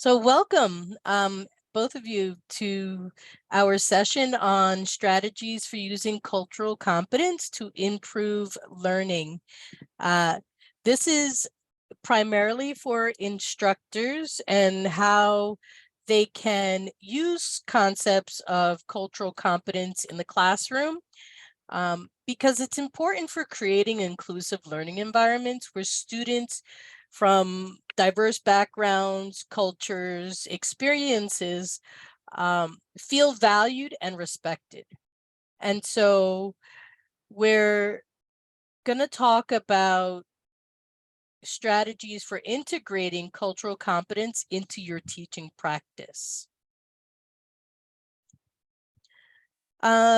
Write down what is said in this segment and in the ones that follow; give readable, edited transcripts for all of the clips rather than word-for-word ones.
So welcome, both of you, to our session on strategies for using cultural competence to improve learning. This is primarily for instructors and how they can use concepts of cultural competence in the classroom, because it's important for creating inclusive learning environments where students from diverse backgrounds, cultures, experiences feel valued and respected. And so we're going to talk about strategies for integrating cultural competence into your teaching practice.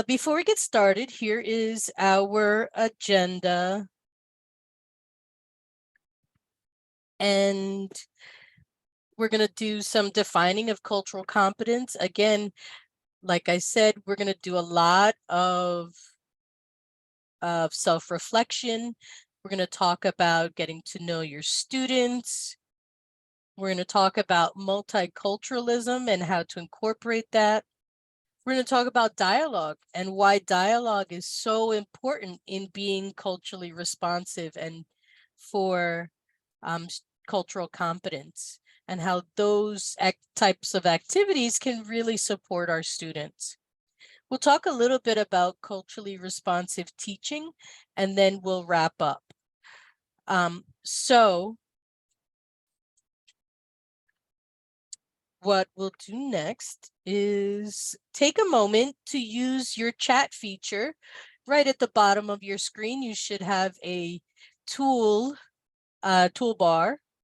Before we get started, here is our agenda. And we're going to do some defining of cultural competence. Again, like I said, we're going to do a lot of self-reflection. We're going to talk about getting to know your students. We're going to talk about multiculturalism and how to incorporate that. We're going to talk about dialogue and why dialogue is so important in being culturally responsive and for cultural competence, and how those types of activities can really support our students. We'll talk a little bit about culturally responsive teaching, and then we'll wrap up. So what we'll do next is take a moment to use your chat feature. Right at the bottom of your screen, you should have a toolbar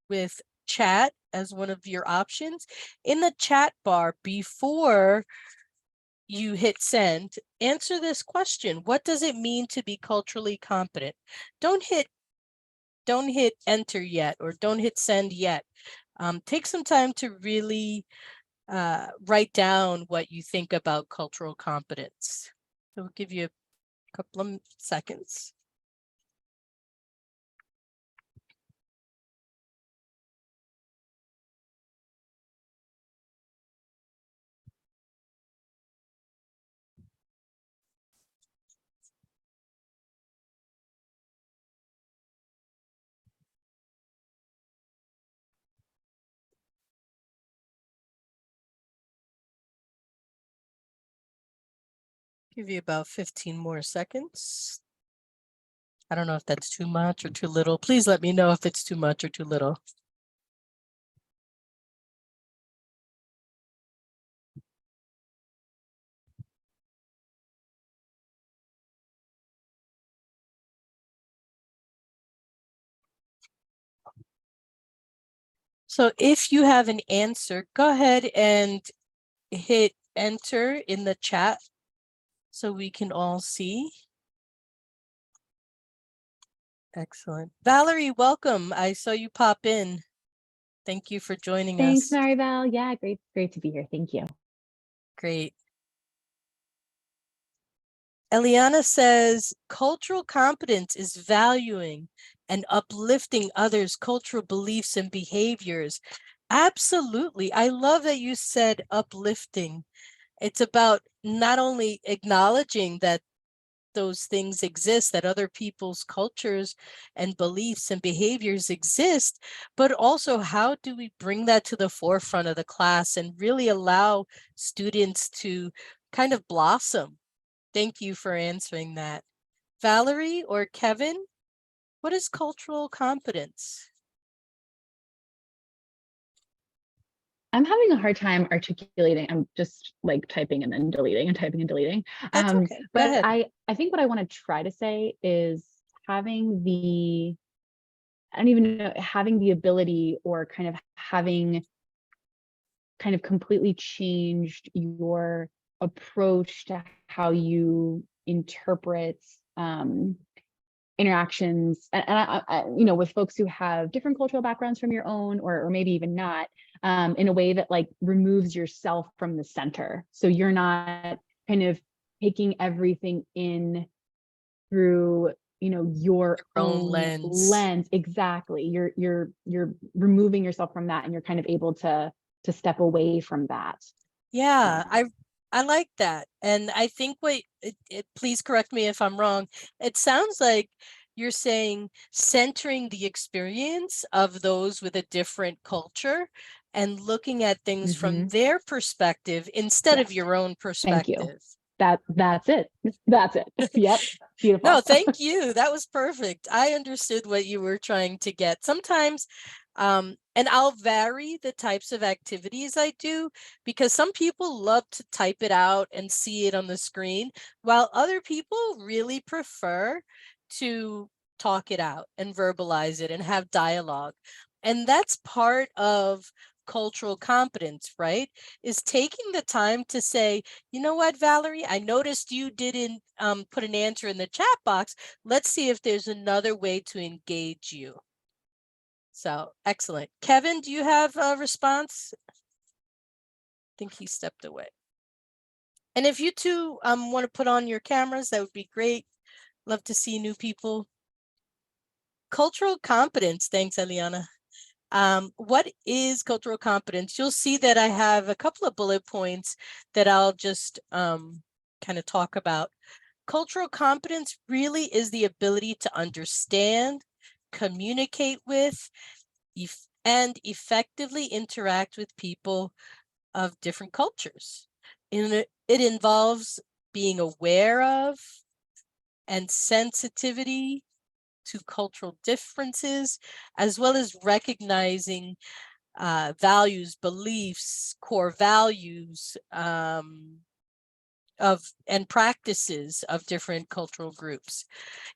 with chat as one of your options. In the chat bar, before you hit send, answer this question: what does it mean to be culturally competent? Don't hit enter yet, or don't hit send yet. Take some time to really write down what you think about cultural competence. So we'll give you a couple of seconds. Give you about 15 more seconds. I don't know if that's too much or too little. Please let me know if it's too much or too little. So if you have an answer, go ahead and hit enter in the chat so we can all see. Excellent. Valerie, welcome. I saw you pop in. Thank you for joining Thanks, us. Maribel. Yeah, great to be here. Thank you. Great. Eliana says, cultural competence is valuing and uplifting others' cultural beliefs and behaviors. Absolutely. I love that you said uplifting. It's about not only acknowledging that those things exist, that other people's cultures and beliefs and behaviors exist, but also how do we bring that to the forefront of the class and really allow students to kind of blossom. Thank you for answering that. Valerie or Kevin, what is cultural competence? I'm having a hard time articulating. I'm just like typing and then deleting and typing and deleting. That's okay. Go But ahead. I think what I want to try to say is having the, I don't even know, having the ability or kind of having kind of completely changed your approach to how you interpret interactions and you know, with folks who have different cultural backgrounds from your own, or maybe even not, in a way that like removes yourself from the center, so you're not kind of taking everything in through, you know, your own lens. Exactly. You're removing yourself from that, and you're kind of able to to step away from that. Yeah, I like that. And I think please correct me if I'm wrong. It sounds like you're saying centering the experience of those with a different culture and looking at things from their perspective instead of your own Thank you. perspective. That's it. That's it. Yep. Beautiful. No, thank you. That was perfect. I understood what you were trying to get. Sometimes, and I'll vary the types of activities I do because some people love to type it out and see it on the screen, while other people really prefer to talk it out and verbalize it and have dialogue. And that's part of cultural competence, right? Is taking the time to say, you know what, Valerie, I noticed you didn't put an answer in the chat box. Let's see if there's another way to engage you. So excellent. Kevin, do you have a response? I think he stepped away. And if you two want to put on your cameras, that would be great. Love to see new people. Cultural competence. Thanks, Eliana. What is cultural competence? You'll see that I have a couple of bullet points that I'll just kind of talk about. Cultural competence really is the ability to understand, communicate with, and effectively interact with people of different cultures. It involves being aware of and sensitivity to cultural differences, as well as recognizing values, beliefs, core values and practices of different cultural groups.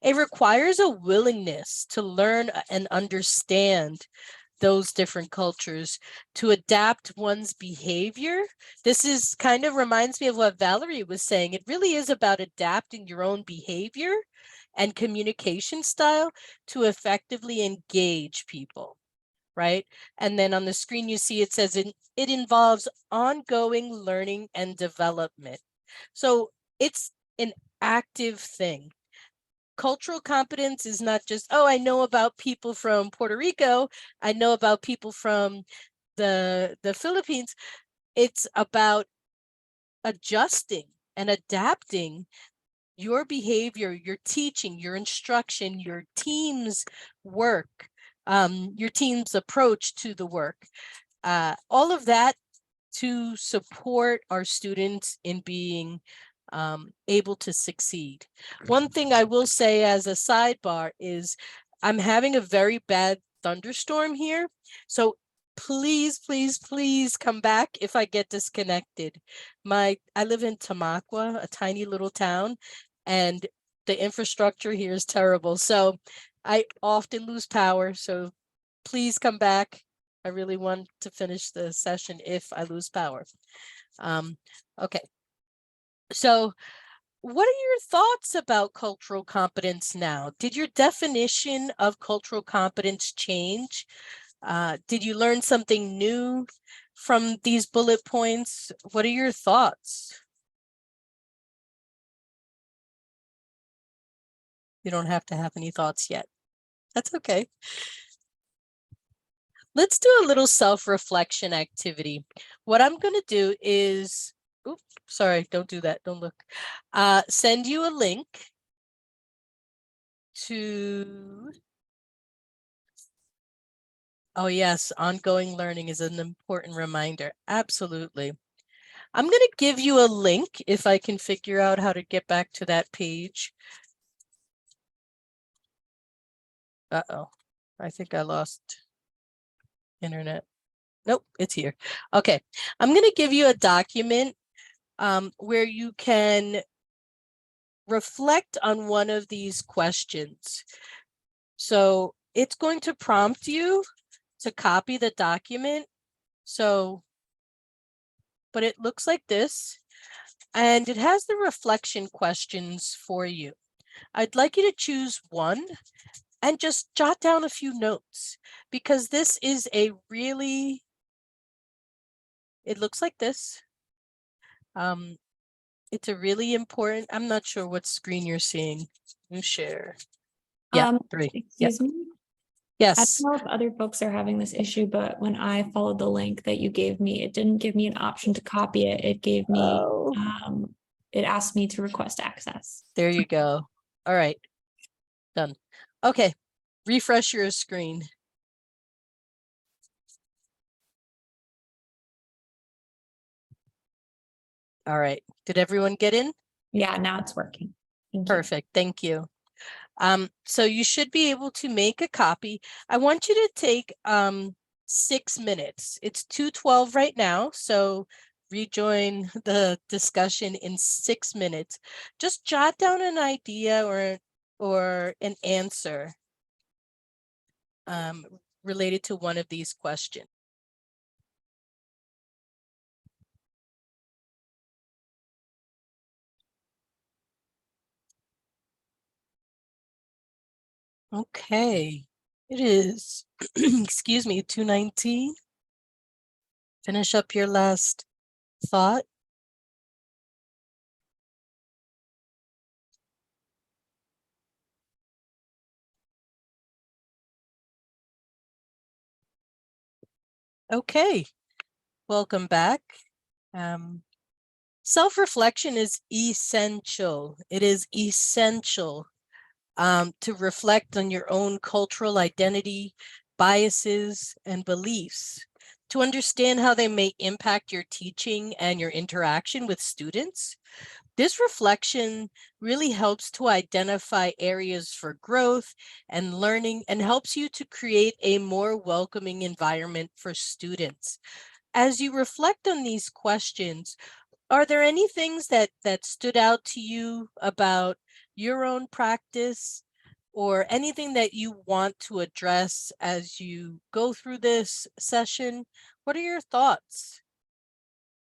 It requires a willingness to learn and understand those different cultures, to adapt one's behavior. This is kind of reminds me of what Valerie was saying. It really is about adapting your own behavior and communication style to effectively engage people, right? And then on the screen, you see it says it involves ongoing learning and development. So it's an active thing. Cultural competence is not just, oh, I know about people from Puerto Rico, I know about people from the Philippines. It's about adjusting and adapting your behavior, your teaching, your instruction, your team's work, your team's approach to the work, all of that to support our students in being able to succeed. One thing I will say as a sidebar is I'm having a very bad thunderstorm here. So please, please, please come back if I get disconnected. I live in Tamaqua, a tiny little town, and the infrastructure here is terrible. So I often lose power. So please come back. I really want to finish the session if I lose power. Okay. So what are your thoughts about cultural competence now? Did your definition of cultural competence change? Did you learn something new from these bullet points? What are your thoughts? You don't have to have any thoughts yet. That's okay. Let's do a little self-reflection activity. What I'm going to do is, oops, sorry, don't do that. Don't look. Send you a link to, oh yes, ongoing learning is an important reminder. Absolutely. I'm going to give you a link if I can figure out how to get back to that page. Uh-oh, I think I lost internet. Nope, it's here. Okay, I'm going to give you a document where you can reflect on one of these questions. So it's going to prompt you to copy the document. So, but it looks like this, and it has the reflection questions for you. I'd like you to choose one and just jot down a few notes, because this is a really, it looks like this. It's a really important, I'm not sure what screen you're seeing. You share. Yeah, 3. Excuse me. I Yes, don't know if other folks are having this issue, but when I followed the link that you gave me, it didn't give me an option to copy it. It gave me, Oh. it asked me to request access. There you go. All right, done. Okay, refresh your screen. All right, did everyone get in? Yeah, now it's working. Thank you. Perfect, thank you. So you should be able to make a copy. I want you to take 6 minutes. It's 2:12 right now, so rejoin the discussion in 6 minutes. Just jot down an idea or an answer related to one of these questions. Okay, it is, excuse me, 2:19. Finish up your last thought. Okay, welcome back. Self-reflection is essential. It is essential to reflect on your own cultural identity, biases, and beliefs, to understand how they may impact your teaching and your interaction with students. This reflection really helps to identify areas for growth and learning and helps you to create a more welcoming environment for students. As you reflect on these questions, are there any things that stood out to you about your own practice or anything that you want to address as you go through this session? What are your thoughts?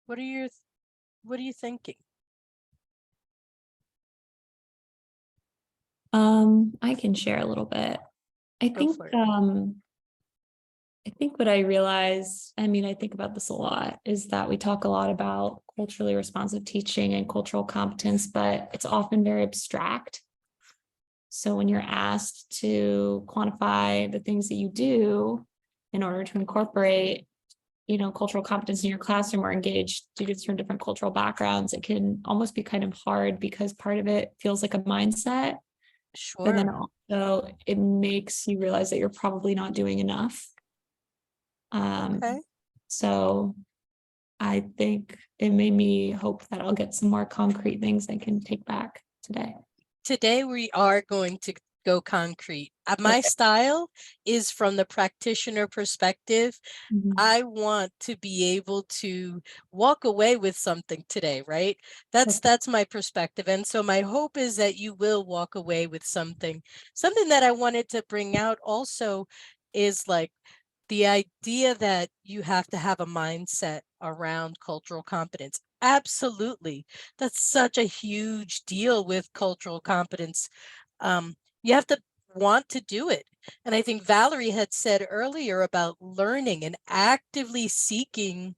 What are you thinking? I can share a little bit. I Go think for it. I think what I realize, I mean, I think about this a lot, is that we talk a lot about culturally responsive teaching and cultural competence, but it's often very abstract. So when you're asked to quantify the things that you do in order to incorporate, cultural competence in your classroom or engage students from different cultural backgrounds, it can almost be kind of hard because part of it feels like a mindset. But then Sure. also it makes you realize that you're probably not doing enough. Okay. So I think it made me hope that I'll get some more concrete things I can take back today. Today we are going to go concrete. My Okay. style is from the practitioner perspective. Mhm. I want to be able to walk away with something today, right? That's my perspective. And so my hope is that you will walk away with something. Something that I wanted to bring out also is like the idea that you have to have a mindset around cultural competence. Absolutely. That's such a huge deal with cultural competence. You have to want to do it. And I think Valerie had said earlier about learning and actively seeking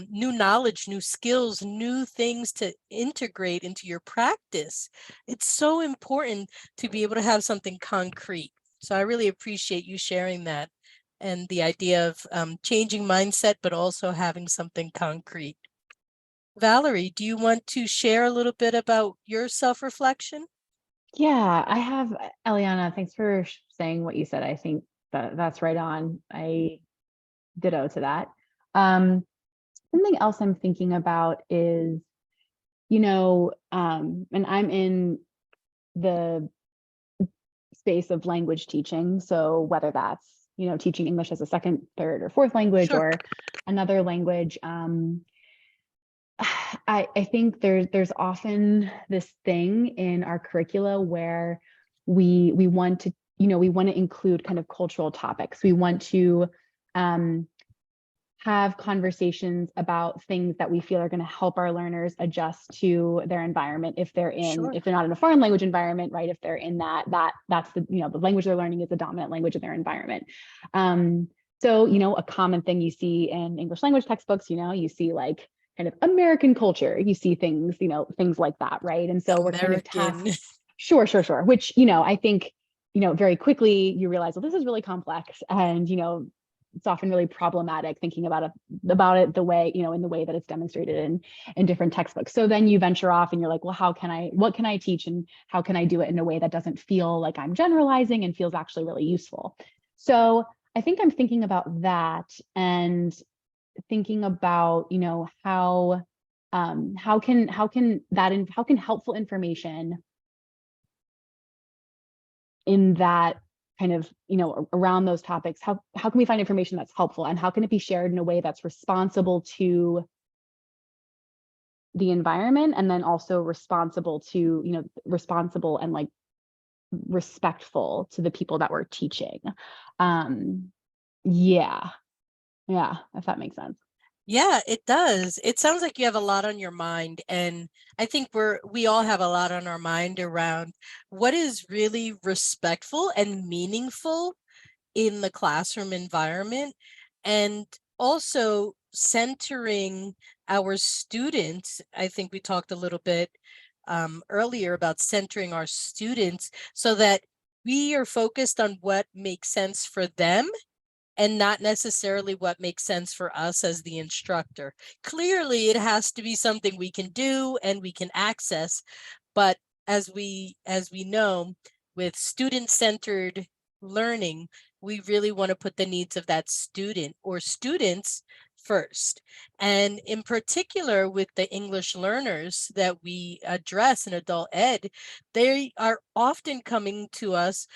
new knowledge, new skills, new things to integrate into your practice. It's so important to be able to have something concrete. So I really appreciate you sharing that and the idea of changing mindset, but also having something concrete. Valerie, do you want to share a little bit about your self-reflection? Yeah, I have, Eliana, thanks for saying what you said. I think that's right on. I ditto to that. Something else I'm thinking about is, and I'm in the space of language teaching. So whether that's, teaching English as a second, third, or fourth language Sure. or another language, I think there's often this thing in our curricula where we want to, we want to include kind of cultural topics. We want to have conversations about things that we feel are going to help our learners adjust to their environment if they're Sure. not in a foreign language environment, right? If they're in that's the, the language they're learning is the dominant language in their environment. So, a common thing you see in English language textbooks, you see like kind of American culture, you see things, things like that, right? And so we're kind of American. tasked, sure, which, I think very quickly you realize, well, this is really complex, and it's often really problematic thinking about it the way, in the way that it's demonstrated in different textbooks. So then you venture off and you're like, well, what can I teach, and how can I do it in a way that doesn't feel like I'm generalizing and feels actually really useful? So I think I'm thinking about that, and thinking about, how can helpful information in that kind of, around those topics, how can we find information that's helpful, and how can it be shared in a way that's responsible to the environment, and then also responsible and like respectful to the people that we're teaching. Yeah, if that makes sense. Yeah, it does. It sounds like you have a lot on your mind, and I think we all have a lot on our mind around what is really respectful and meaningful in the classroom environment, and also centering our students. I think we talked a little bit earlier about centering our students so that we are focused on what makes sense for them and not necessarily what makes sense for us as the instructor. Clearly, it has to be something we can do and we can access, but as we know, with student-centered learning, we really want to put the needs of that student or students first. And in particular, with the English learners that we address in adult ed, they are often coming to us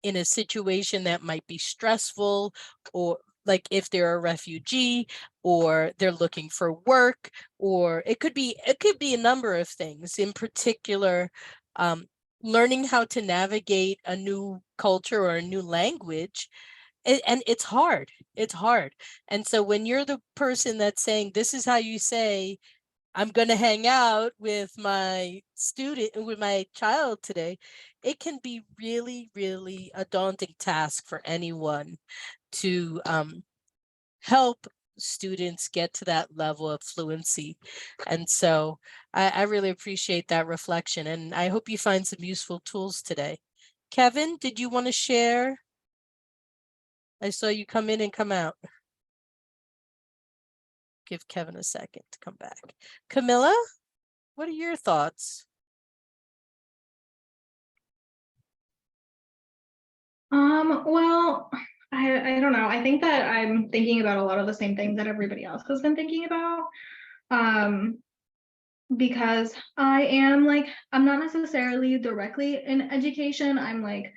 in a situation that might be stressful, or like if they're a refugee, or they're looking for work, or it could be a number of things. In particular, learning how to navigate a new culture or a new language, and it's hard. And so when you're the person that's saying, this is how you say, I'm going to hang out with my child today, it can be really, really a daunting task for anyone to help students get to that level of fluency. And so I really appreciate that reflection, and I hope you find some useful tools today. Kevin, did you want to share? I saw you come in and come out. Give Kevin a second to come back. Camilla, what are your thoughts? Well, I don't know. I think that I'm thinking about a lot of the same things that everybody else has been thinking about. Because I'm not necessarily directly in education. I'm like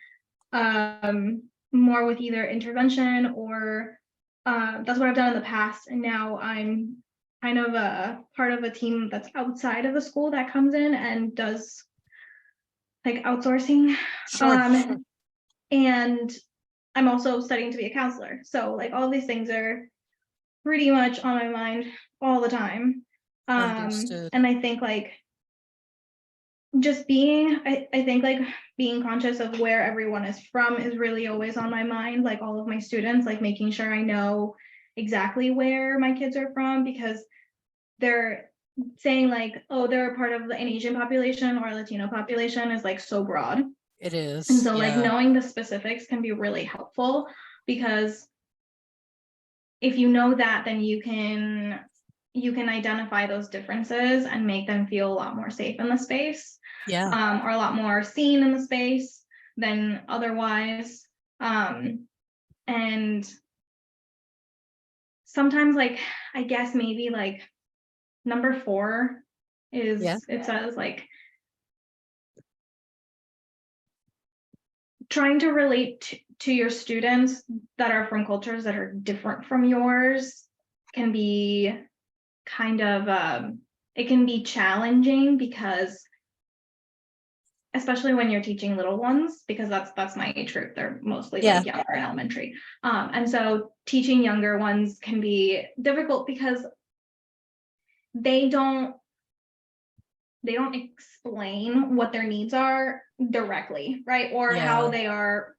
more with either intervention or that's what I've done in the past. And now I'm kind of a part of a team that's outside of the school that comes in and does like outsourcing. Sure. And I'm also studying to be a counselor. So like all these things are pretty much on my mind all the time. Understood. And I think like just I think like being conscious of where everyone is from is really always on my mind. Like all of my students, like making sure I know exactly where my kids are from, because they're saying like, oh, they're a part of an Asian population or a Latino population is like so broad. It is. And so yeah. like knowing the specifics can be really helpful, because if you know that, then you can identify those differences and make them feel a lot more safe in the space. Yeah. Or a lot more seen in the space than otherwise. And sometimes like, I guess maybe like number 4 is, Yeah. it says like, trying to relate to your students that are from cultures that are different from yours can be kind of, it can be challenging, because especially when you're teaching little ones, because that's my age group. They're mostly like younger in elementary. And so teaching younger ones can be difficult because they don't explain what their needs are directly, right? Or how they are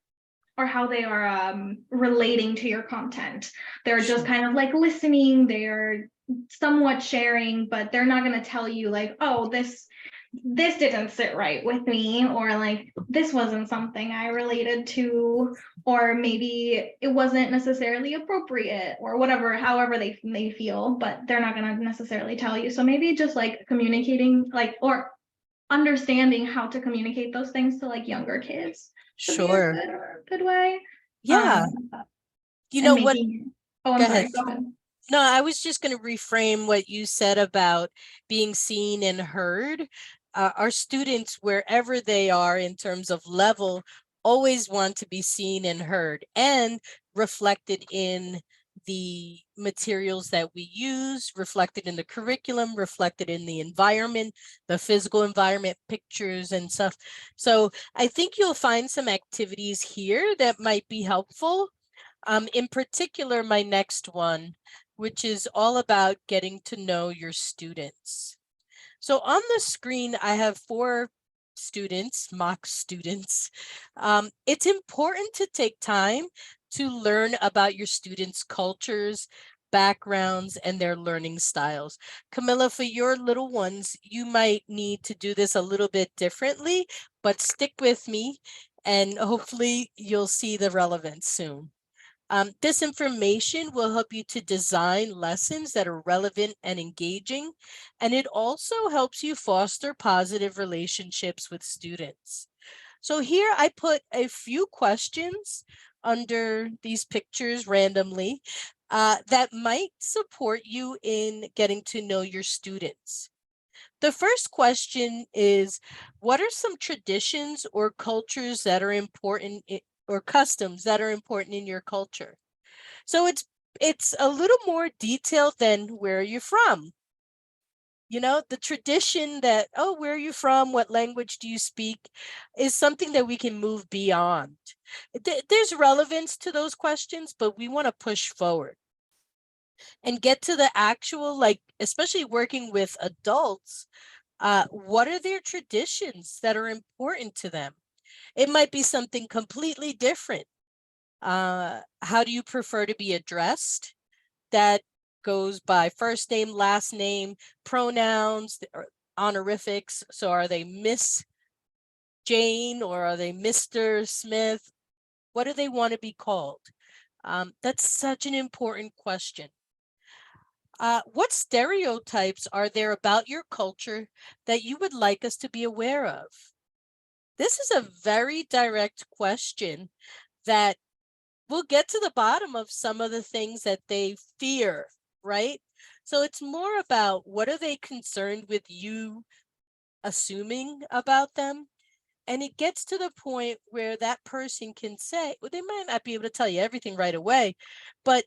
relating to your content. They're just kind of like listening, they're somewhat sharing, but they're not going to tell you like, oh, this this didn't sit right with me, or like this wasn't something I related to, or maybe it wasn't necessarily appropriate, or whatever, however they feel, but they're not going to necessarily tell you. So maybe just like communicating, like, or understanding how to communicate those things to like younger kids would be a Sure. good way. Yeah. You And know what? making, oh, I'm Go sorry, ahead. go ahead. No, I was just going to reframe what you said about being seen and heard. Our students, wherever they are in terms of level, always want to be seen and heard and reflected in the materials that we use, reflected in the curriculum, reflected in the environment, the physical environment, pictures and stuff. So I think you'll find some activities here that might be helpful. In particular, my next one, which is all about getting to know your students. So on the screen, I have 4 students, mock students. It's important to take time to learn about your students' cultures, backgrounds, and their learning styles. Camilla, for your little ones, you might need to do this a little bit differently, but stick with me and hopefully you'll see the relevance soon. This information will help you to design lessons that are relevant and engaging, and it also helps you foster positive relationships with students. So here I put a few questions under these pictures randomly that might support you in getting to know your students. The first question is, what are some traditions or cultures that are important or customs that are important in your culture? So it's a little more detailed than where are you from? You know, the tradition that, oh, where are you from? What language do you speak? Is something that we can move beyond. There's relevance to those questions, but we want to push forward and get to the actual, like, especially working with adults. What are their traditions that are important to them? It might be something completely different. How do you prefer to be addressed? That goes by first name, last name, pronouns, or honorifics. So are they Miss Jane or are they Mr. Smith? What do they want to be called? That's such an important question. What stereotypes are there about your culture that you would like us to be aware of? This is a very direct question that will get to the bottom of some of the things that they fear, right? So it's more about what are they concerned with you assuming about them? And it gets to the point where that person can say, well, they might not be able to tell you everything right away, but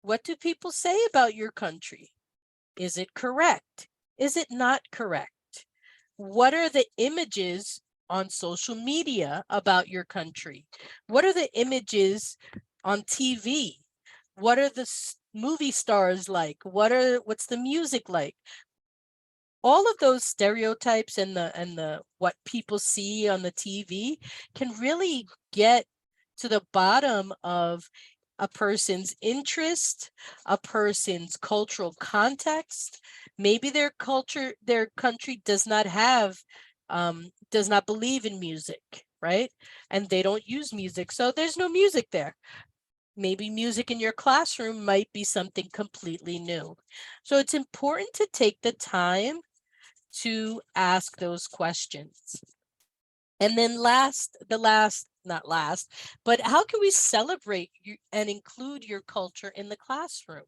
what do people say about your country? Is it correct? Is it not correct? What are the images on social media about your country? What are the images on TV? What are the movie stars like? What's the music like? All of those stereotypes and the what people see on the TV can really get to the bottom of a person's interest, a person's cultural context. Maybe their culture, their country does not have, does not believe in music, right? And they don't use music, so there's no music there. Maybe music in your classroom might be something completely new. So it's important to take the time to ask those questions. And then not last, but how can we celebrate you and include your culture in the classroom?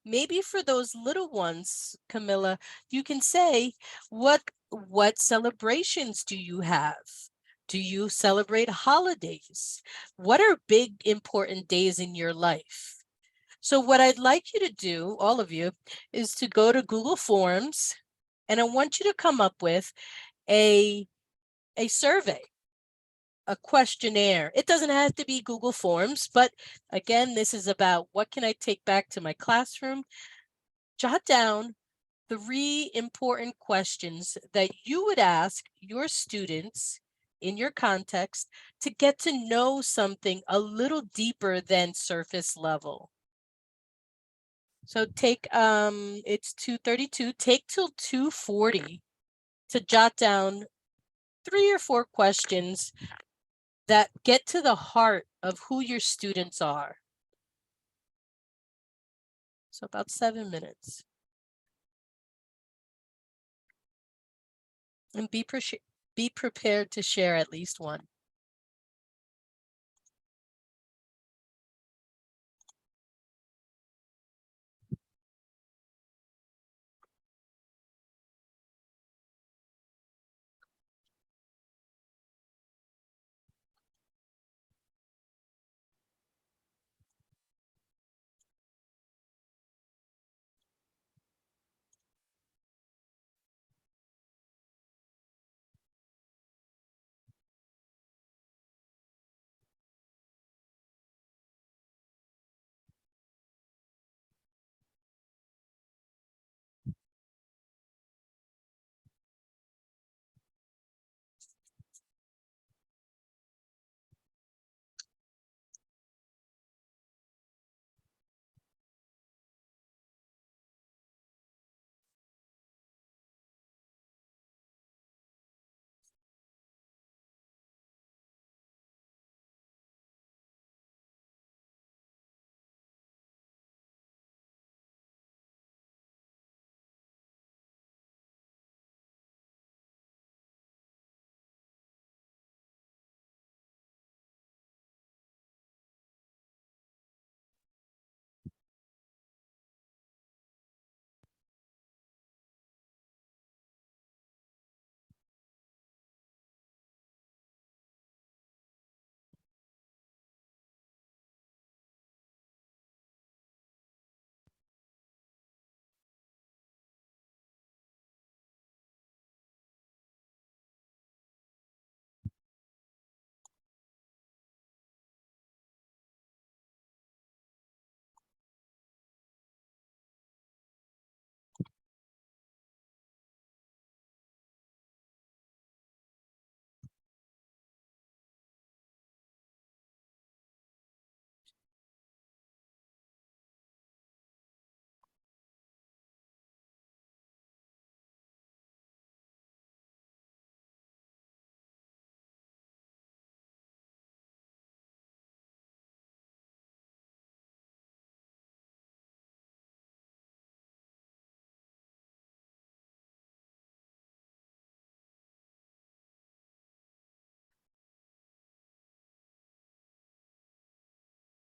Maybe for those little ones, Camilla, you can say, what celebrations do you have? Do you celebrate holidays? What are big, important days in your life? So what I'd like you to do, all of you, is to go to Google Forms, and I want you to come up with a survey, a questionnaire. It doesn't have to be Google Forms, but again, this is about what can I take back to my classroom? Jot down 3 important questions that you would ask your students in your context to get to know something a little deeper than surface level. So take, it's 2:32, take till 2:40 to jot down 3 or 4 questions that get to the heart of who your students are. So about 7 minutes. And be prepared to share at least one.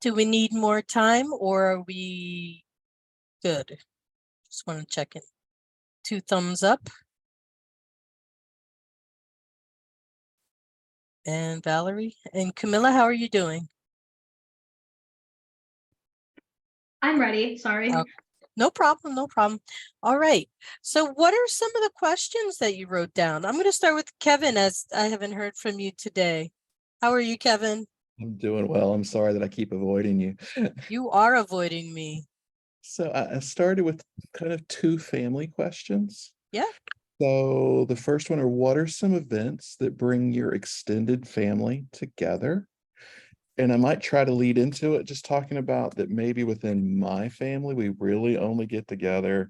Do we need more time or are we good? Just want to check in. 2 thumbs up. And Valerie and Camilla, how are you doing? I'm ready. Sorry. Okay. No problem, no problem. All right. So what are some of the questions that you wrote down? I'm going to start with Kevin, as I haven't heard from you today. How are you, Kevin? I'm doing well. I'm sorry that I keep avoiding you. You are avoiding me. So I started with kind of 2 family questions. Yeah. So the first one are, what are some events that bring your extended family together? And I might try to lead into it just talking about that maybe within my family, we really only get together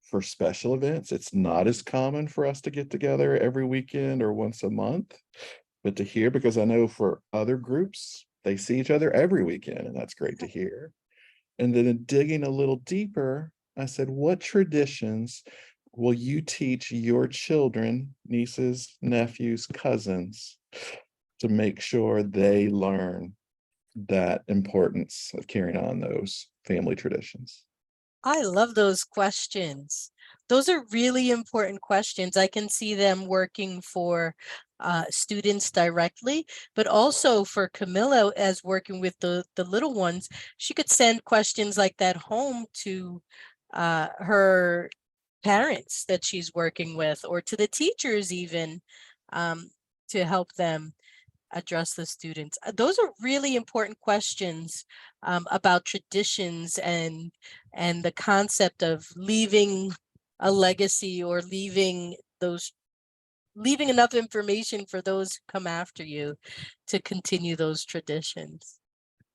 for special events. It's not as common for us to get together every weekend or once a month. But to hear, because I know for other groups, they see each other every weekend, and that's great to hear. And then in digging a little deeper, I said, what traditions will you teach your children, nieces, nephews, cousins, to make sure they learn that importance of carrying on those family traditions? I love those questions. Those are really important questions. I can see them working for students directly, but also for Camilla as working with the little ones. She could send questions like that home to her parents that she's working with, or to the teachers even, to help them address the students. Those are really important questions about traditions and the concept of leaving a legacy, or leaving enough information for those who come after you to continue those traditions.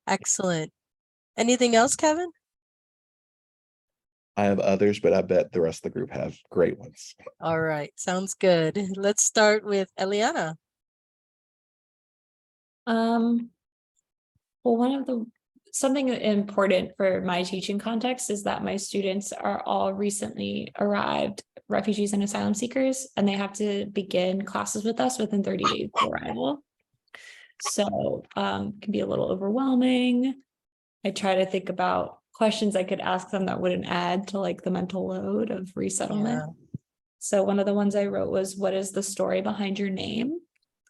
Excellent. Anything else, Kevin? I have others, but I bet the rest of the group have great ones. All right, sounds good. Let's start with Eliana. Well, something important for my teaching context is that my students are all recently arrived refugees and asylum seekers, and they have to begin classes with us within 30 days of arrival. So it can be a little overwhelming. I try to think about questions I could ask them that wouldn't add to like the mental load of resettlement. Yeah. So one of the ones I wrote was, what is the story behind your name?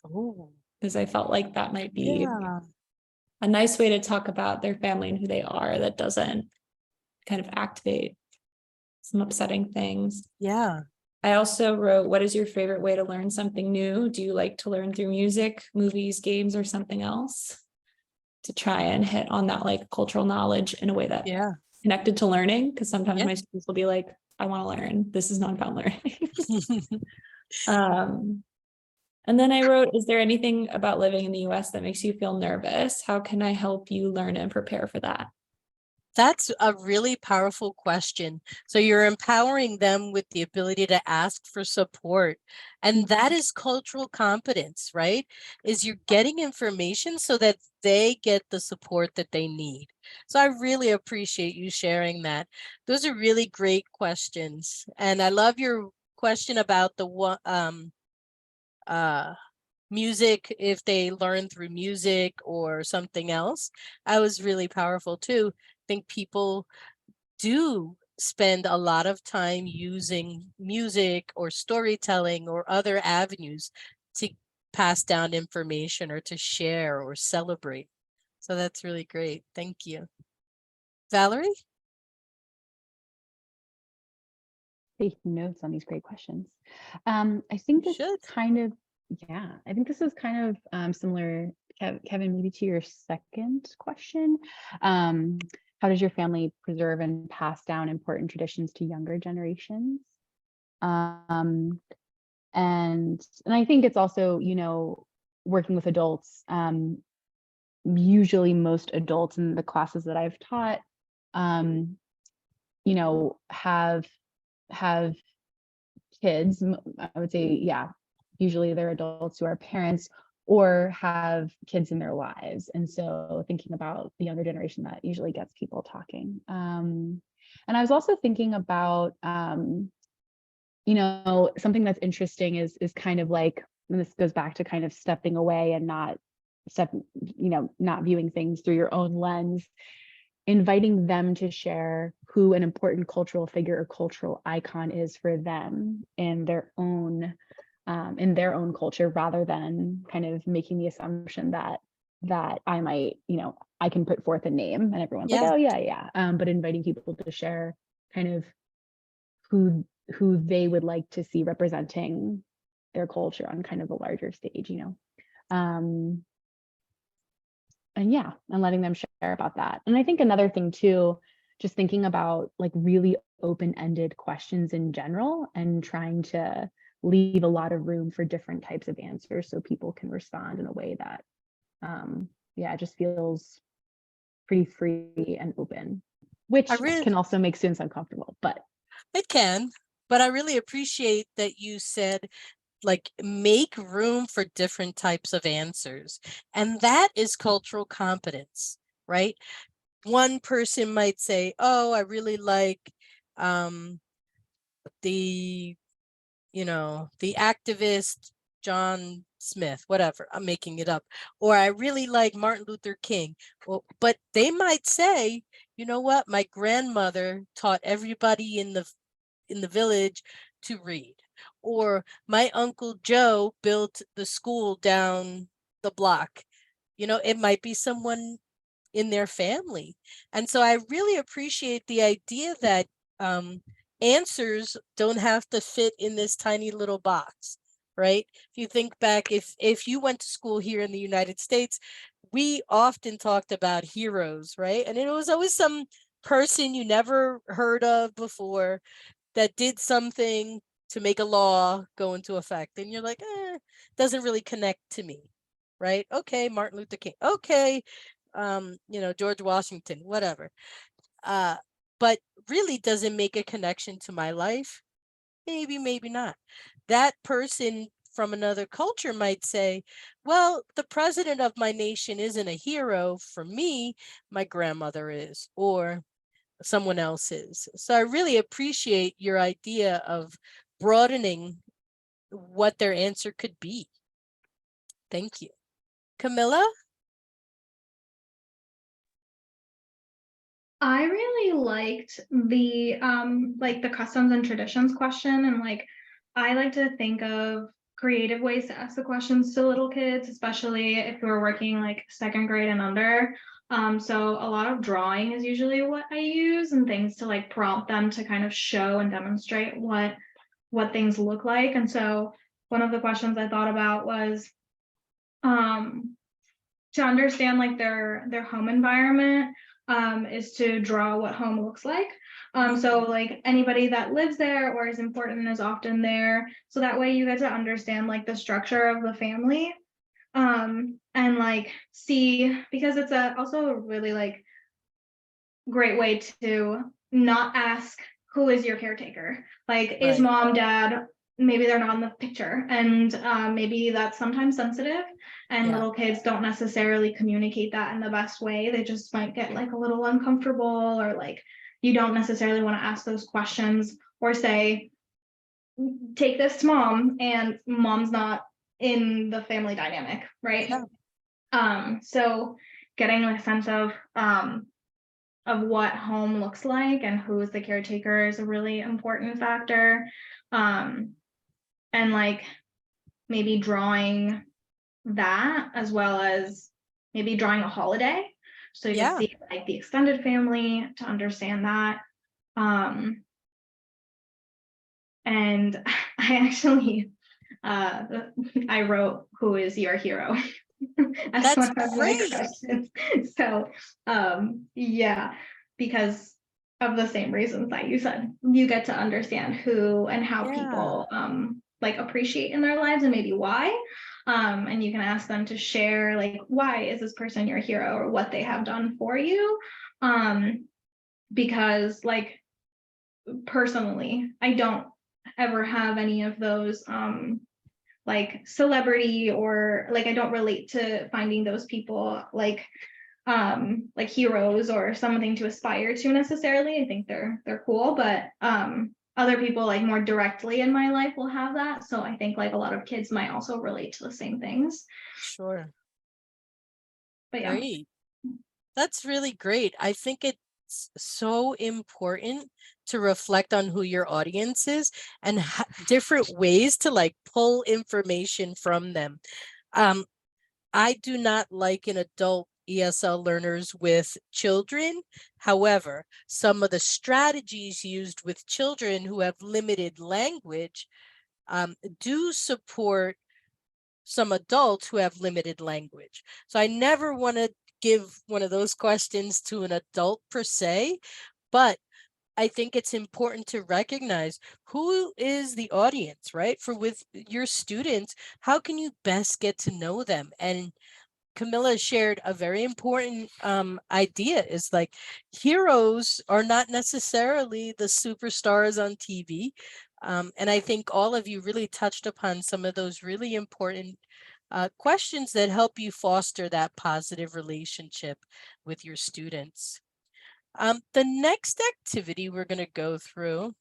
Oh, Because I felt like that might be yeah. a nice way to talk about their family and who they are that doesn't kind of activate some upsetting things. Yeah. I also wrote, what is your favorite way to learn something new? Do you like to learn through music, movies, games, or something else? To try and hit on that like cultural knowledge in a way that Yeah. connected to learning, because sometimes Yeah. my students will be like, I want to learn. This is not about learning. And then I wrote, is there anything about living in the US that makes you feel nervous? How can I help you learn and prepare for that? That's a really powerful question. So you're empowering them with the ability to ask for support. And that is cultural competence, right? Is you're getting information so that they get the support that they need. So I really appreciate you sharing that. Those are really great questions. And I love your question about the music, if they learn through music or something else. I was really powerful too. I think people do spend a lot of time using music or storytelling or other avenues to pass down information or to share or celebrate. So that's really great. Thank you. Valerie? Taking notes on these great questions. I think You this should. kind of, yeah, I think this is kind of similar, Kevin, maybe to your second question. How does your family preserve and pass down important traditions to younger generations? And I think it's also, you know, working with adults. Usually most adults in the classes that I've taught, you know, have kids. I would say, yeah, usually they're adults who are parents or have kids in their lives. And so thinking about the younger generation, that usually gets people talking. And I was also thinking about, you know, something that's interesting is kind of like, and this goes back to kind of stepping away and not not viewing things through your own lens, inviting them to share who an important cultural figure or cultural icon is for them in their own culture, rather than kind of making the assumption that I might, you know, I can put forth a name and everyone's like, Yeah. oh yeah. But inviting people to share kind of who they would like to see representing their culture on kind of a larger stage, you know. And yeah, and letting them share about that. And I think another thing too, just thinking about like really open-ended questions in general and trying to leave a lot of room for different types of answers so people can respond in a way that yeah, it just feels pretty free and open, which can also make students uncomfortable, but It can, but I really appreciate that you said, like, make room for different types of answers. And that is cultural competence, right? One person might say, oh, I really like the, the activist John Smith, whatever, I'm making it up. Or I really like Martin Luther King. Well, but they might say, you know what, my grandmother taught everybody in the village to read, or my Uncle Joe built the school down the block. It might be someone in their family. And so I really appreciate the idea that answers don't have to fit in this tiny little box, right? If you think back, if you went to school here in the United States, we often talked about heroes, right? And it was always some person you never heard of before that did something to make a law go into effect. And you're like, doesn't really connect to me, right? Okay, Martin Luther King. Okay, George Washington, whatever. but really doesn't make a connection to my life, maybe, maybe not. That person from another culture might say, well, the president of my nation isn't a hero for me, my grandmother is, or someone else is. So I really appreciate your idea of broadening what their answer could be. Thank you. Camilla? I really liked the like the customs and traditions question, and like I like to think of creative ways to ask the questions to little kids, especially if we're working like second grade and under. So a lot of drawing is usually what I use, and things to like prompt them to kind of show and demonstrate what things look like. And so one of the questions I thought about was to understand like their home environment, is to draw what home looks like. So like anybody that lives there or is important is often there. So that way you get to understand like the structure of the family. And like see, because it's also a really like great way to not ask who is your caretaker. Like, is Right. mom, dad, maybe they're not in the picture, and maybe that's sometimes sensitive, and Yeah. little kids don't necessarily communicate that in the best way. They just might get like a little uncomfortable, or like you don't necessarily want to ask those questions or say, take this to mom, and mom's not in the family dynamic, right? Yeah. So getting a sense of what home looks like and who is the caretaker is a really important factor. And like maybe drawing that, as well as maybe drawing a holiday. So you Yeah. can see like the extended family to understand that. And I actually, I wrote, who is your hero? As That's one of my great. questions. So, yeah, because of the same reasons that you said, you get to understand who and how Yeah. people like appreciate in their lives, and maybe why. And you can ask them to share like, why is this person your hero, or what they have done for you. Because like personally, I don't ever have any of those like celebrity, or like I don't relate to finding those people like heroes or something to aspire to necessarily. I think they're cool, but other people like more directly in my life will have that. So I think like a lot of kids might also relate to the same things. Sure. But yeah. Great. That's really great. I think it's so important to reflect on who your audience is and different ways to like pull information from them. I do not like an adult ESL learners with children. However, some of the strategies used with children who have limited language do support some adults who have limited language. So I never want to give one of those questions to an adult per se, but I think it's important to recognize who is the audience, right? For with your students, how can you best get to know them? And Camilla shared a very important idea, is like heroes are not necessarily the superstars on TV. And I think all of you really touched upon some of those really important questions that help you foster that positive relationship with your students. The next activity we're going to go through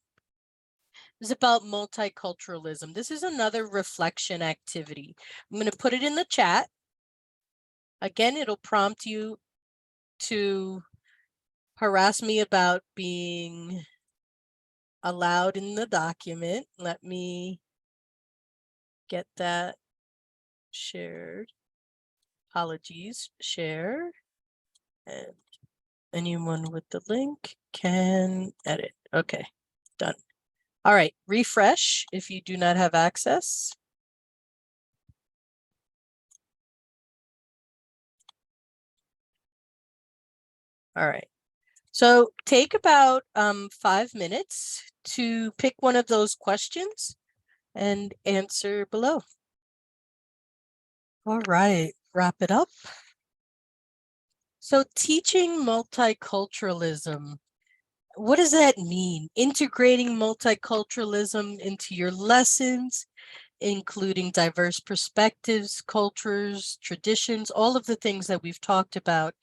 is about multiculturalism. This is another reflection activity. I'm going to put it in the chat. Again, it'll prompt you to harass me about being allowed in the document. Let me get that shared. Apologies, share. And anyone with the link can edit. Okay, done. All right, refresh if you do not have access. All right. So take about 5 minutes to pick one of those questions and answer below. All right, wrap it up. So teaching multiculturalism. what does that mean? Integrating multiculturalism into your lessons, including diverse perspectives, cultures, traditions, all of the things that we've talked about.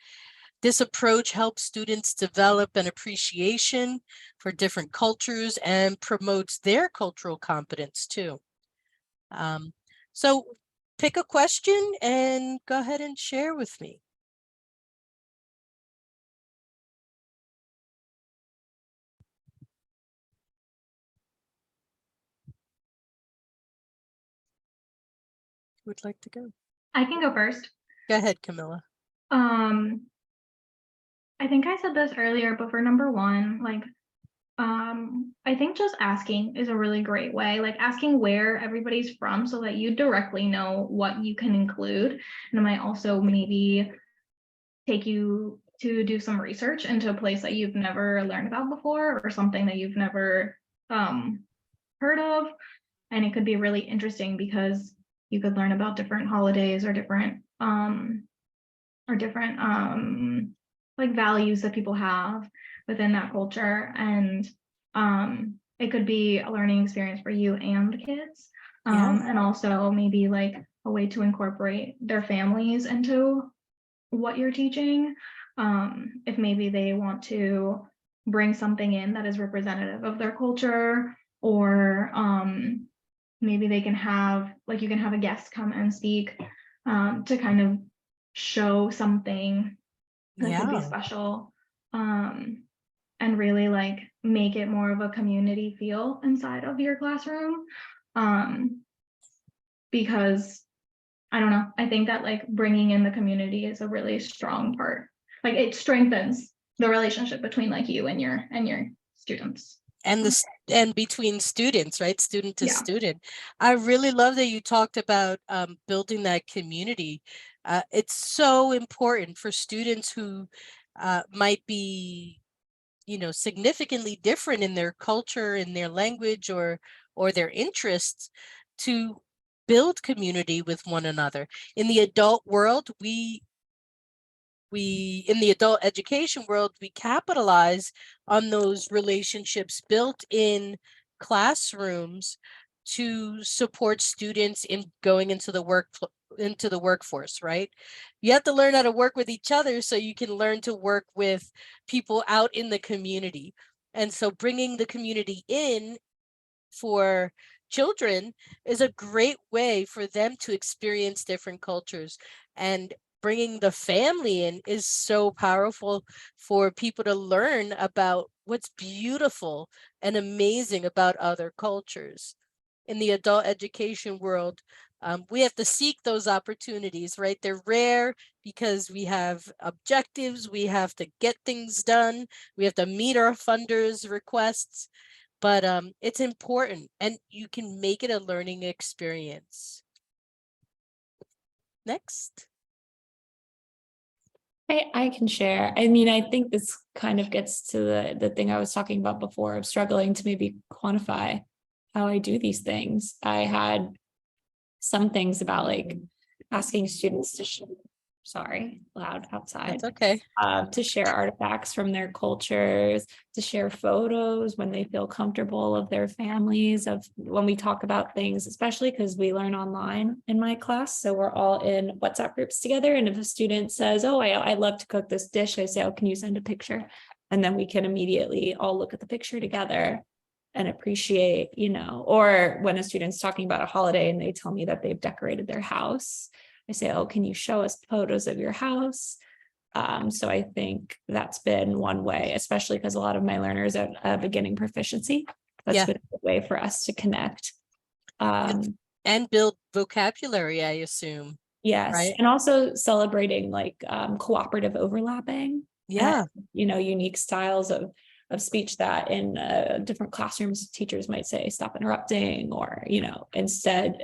This approach helps students develop an appreciation for different cultures and promotes their cultural competence too. So pick a question and go ahead and share with me. Who would like to go? I can go first. Go ahead, Camilla. I think I said this earlier, but for number one, like, I think just asking is a really great way, like asking where everybody's from so that you directly know what you can include. And it might also maybe take you to do some research into a place that you've never learned about before or something that you've never heard of. And it could be really interesting because you could learn about different holidays or different like values that people have within that culture. And it could be a learning experience for you and the kids. And also maybe like a way to incorporate their families into what you're teaching. If maybe they want to bring something in that is representative of their culture, or maybe they can have, like, you can have a guest come and speak to kind of show something that could be special, and really like make it more of a community feel inside of your classroom. Because I don't know, I think that like bringing in the community is a really strong part. Like it strengthens the relationship between like you and your students. And between students, right? Student to Yeah. student. I really love that you talked about building that community. It's so important for students who might be, you know, significantly different in their culture, in their language, or their interests, to build community with one another. In the adult world, in the adult education world, we capitalize on those relationships built in classrooms to support students in going into the workforce, right? You have to learn how to work with each other so you can learn to work with people out in the community. And so bringing the community in for children is a great way for them to experience different cultures. And bringing the family in is so powerful for people to learn about what's beautiful and amazing about other cultures. In the adult education world, we have to seek those opportunities, right? They're rare because we have objectives, we have to get things done, we have to meet our funders' requests, but it's important and you can make it a learning experience. Next. I can share. I mean, I think this kind of gets to the thing I was talking about before of struggling to maybe quantify how I do these things. I had some things about like asking students to loud outside. That's okay. To share artifacts from their cultures, to share photos when they feel comfortable of their families, of when we talk about things, especially because we learn online in my class. So we're all in WhatsApp groups together. And if a student says, oh, I love to cook this dish, I say, oh, can you send a picture? And then we can immediately all look at the picture together and appreciate, you know, or when a student's talking about a holiday and they tell me that they've decorated their house, I say, oh, can you show us photos of your house? So I think that's been one way, especially because a lot of my learners are beginning proficiency. That's been a way for us to connect. And build vocabulary, I assume. Yes. Right? And also celebrating like cooperative overlapping. Yeah. And, you know, unique styles of speech that in different classrooms, teachers might say, stop interrupting, or, you know, instead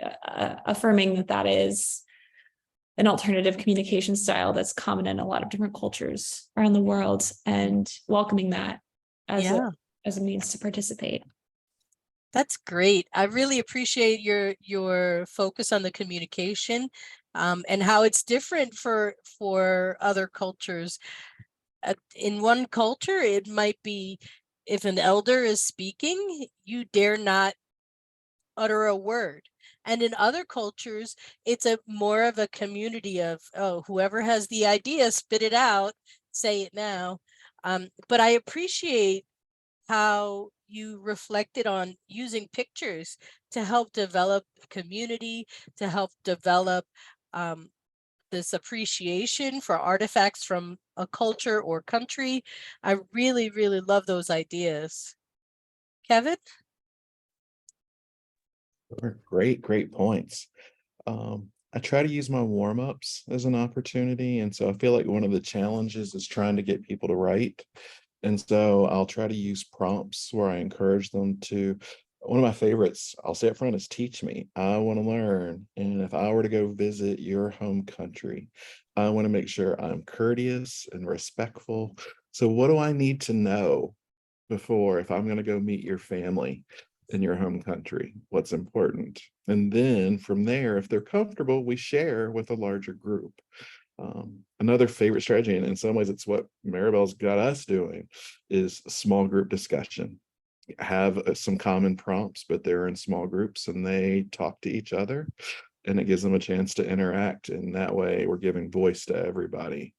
affirming that is an alternative communication style that's common in a lot of different cultures around the world, and welcoming that as a means to participate. That's great. I really appreciate your focus on the communication and how it's different for other cultures. In one culture, it might be if an elder is speaking, you dare not utter a word. And in other cultures, it's a more of a community of, oh, whoever has the idea, spit it out, say it now. But I appreciate how you reflected on using pictures to help develop community, to help develop this appreciation for artifacts from a culture or country. I really, really love those ideas. Kevin? Great points. I try to use my warm-ups as an opportunity, and so I feel like one of the challenges is trying to get people to write. And so I'll try to use prompts where I encourage them to. One of my favorites, I'll say up front, is teach me. I want to learn. And if I were to go visit your home country, I want to make sure I'm courteous and respectful. So what do I need to know before, if I'm going to go meet your family in your home country, what's important? And then from there, if they're comfortable, we share with a larger group. Another favorite strategy, and in some ways it's what Maribel's got us doing, is small group discussion. Have some common prompts, but they're in small groups and they talk to each other, and it gives them a chance to interact. And that way we're giving voice to everybody.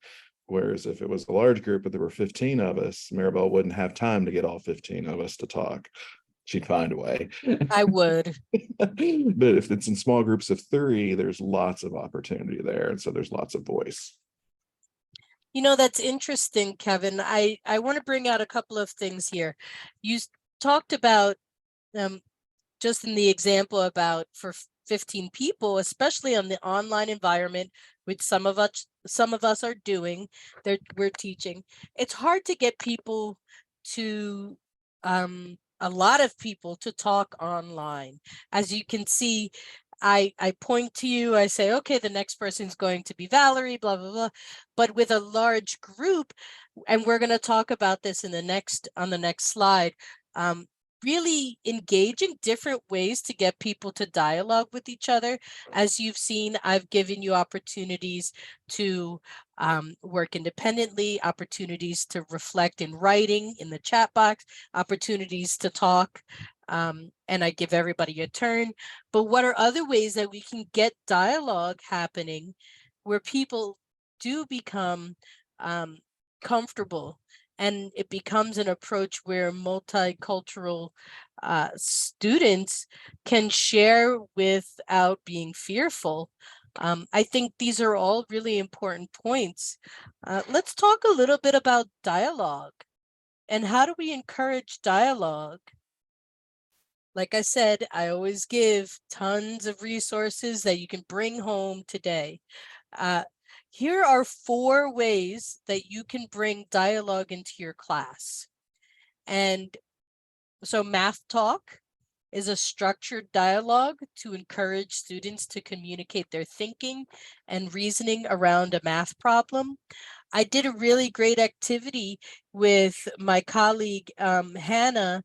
Whereas if it was a large group, but there were 15 of us, Maribel wouldn't have time to get all 15 of us to talk. She'd find a way. I would. But if it's in small groups of 3, there's lots of opportunity there. And so there's lots of voice. You know, that's interesting, Kevin. I want to bring out a couple of things here. You talked about just in the example about for 15 people, especially on the online environment, which some of us are doing, we're teaching. It's hard to get people to a lot of people to talk online. As you can see, I point to you, I say, okay, the next person is going to be Valerie, blah, blah, blah. But with a large group, and we're going to talk about this in on the next slide, really engaging different ways to get people to dialogue with each other. As you've seen, I've given you opportunities to work independently, opportunities to reflect in writing in the chat box, opportunities to talk, and I give everybody a turn. But what are other ways that we can get dialogue happening where people do become comfortable, and it becomes an approach where multicultural students can share without being fearful? I think these are all really important points. Let's talk a little bit about dialogue and how do we encourage dialogue? Like I said, I always give tons of resources that you can bring home today. Here are 4 ways that you can bring dialogue into your class. And so Math Talk is a structured dialogue to encourage students to communicate their thinking and reasoning around a math problem. I did a really great activity with my colleague, Hannah,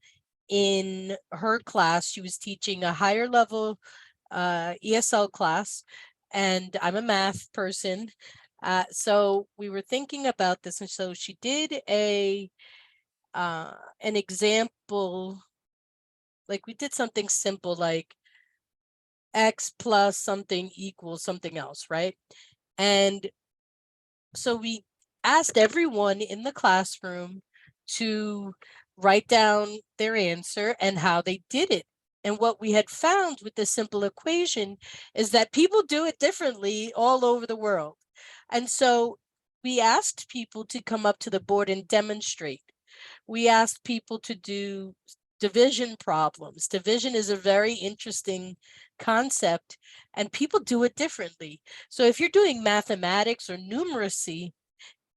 in her class. She was teaching a higher level ESL class, and I'm a math person. So we were thinking about this. And so she did an example, like we did something simple like X plus something equals something else, right? And so we asked everyone in the classroom to write down their answer and how they did it. And what we had found with this simple equation is that people do it differently all over the world. And so we asked people to come up to the board and demonstrate. We asked people to do division problems. Division is a very interesting concept, and people do it differently. So if you're doing mathematics or numeracy,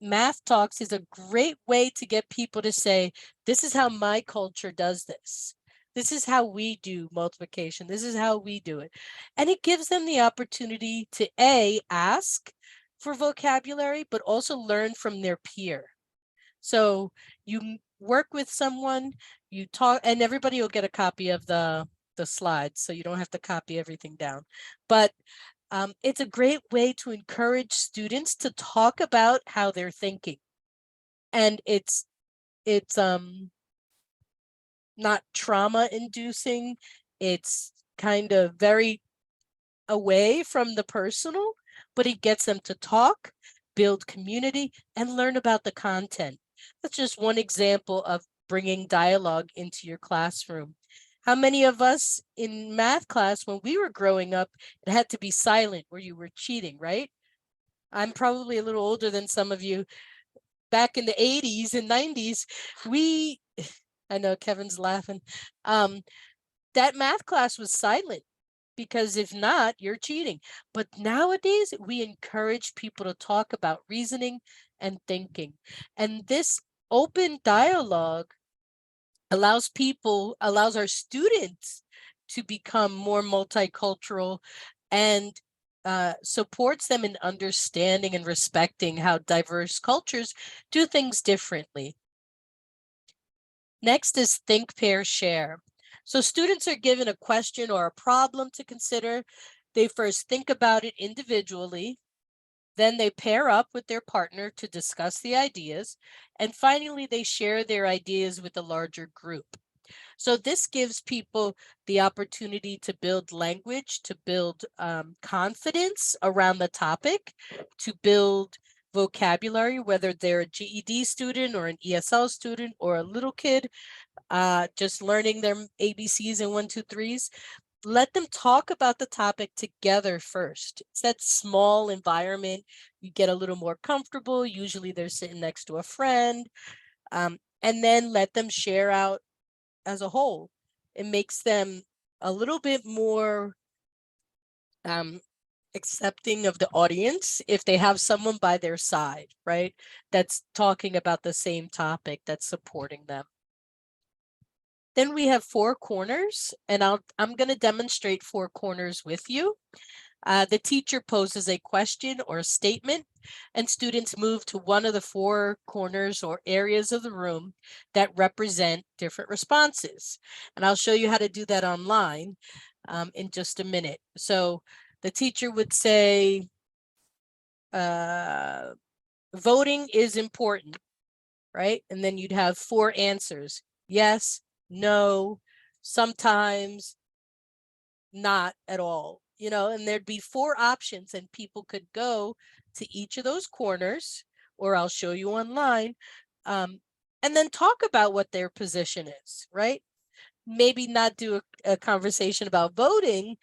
Math Talks is a great way to get people to say, this is how my culture does this. This is how we do multiplication. This is how we do it. And it gives them the opportunity to ask for vocabulary, but also learn from their peer. So you work with someone, you talk, and everybody will get a copy of the slides, so you don't have to copy everything down. But it's a great way to encourage students to talk about how they're thinking. And it's not trauma inducing. It's kind of very away from the personal, but it gets them to talk, build community, and learn about the content. That's just one example of bringing dialogue into your classroom. How many of us in math class, when we were growing up, it had to be silent or you were cheating, right? I'm probably a little older than some of you. Back in the 80s and 90s, I know Kevin's laughing. That math class was silent, because if not, you're cheating. But nowadays, we encourage people to talk about reasoning and thinking. And this open dialogue allows our students to become more multicultural and supports them in understanding and respecting how diverse cultures do things differently. Next is think, pair, share. So students are given a question or a problem to consider. They first think about it individually, then they pair up with their partner to discuss the ideas, and finally they share their ideas with a larger group. So this gives people the opportunity to build language, to build confidence around the topic, to build vocabulary, whether they're a GED student or an ESL student or a little kid, just learning their ABCs and 1, 2, 3s. Let them talk about the topic together first. It's that small environment. You get a little more comfortable. Usually they're sitting next to a friend. And then let them share out as a whole. It makes them a little bit more accepting of the audience if they have someone by their side, right? That's talking about the same topic, that's supporting them. Then we have 4 corners, and I'm going to demonstrate 4 corners with you. The teacher poses a question or a statement, and students move to one of the 4 corners or areas of the room that represent different responses. And I'll show you how to do that online in just a minute. So the teacher would say, voting is important, right? And then you'd have 4 answers: yes, no, sometimes, not at all, and there'd be 4 options, and people could go to each of those corners, or I'll show you online, and then talk about what their position is, right? Maybe not do a conversation about voting.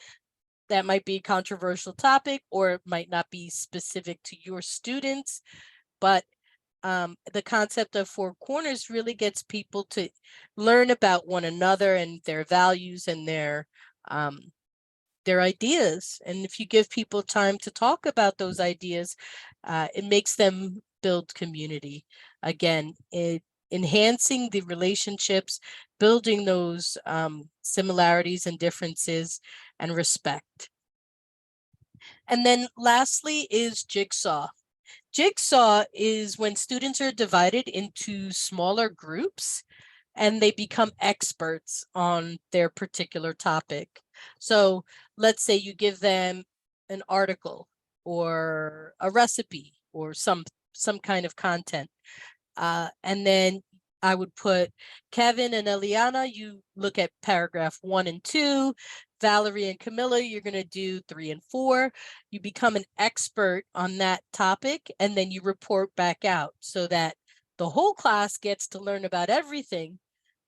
That might be a controversial topic, or it might not be specific to your students, but the concept of 4 corners really gets people to learn about one another and their values and their ideas. And if you give people time to talk about those ideas, it makes them build community. Again, enhancing the relationships, building those similarities and differences, and respect. And then lastly is Jigsaw. Jigsaw is when students are divided into smaller groups and they become experts on their particular topic. So let's say you give them an article or a recipe or some kind of content. And then I would put Kevin and Eliana, you look at paragraph 1 and 2. Valerie and Camilla, you're going to do 3 and 4. You become an expert on that topic, and then you report back out so that the whole class gets to learn about everything,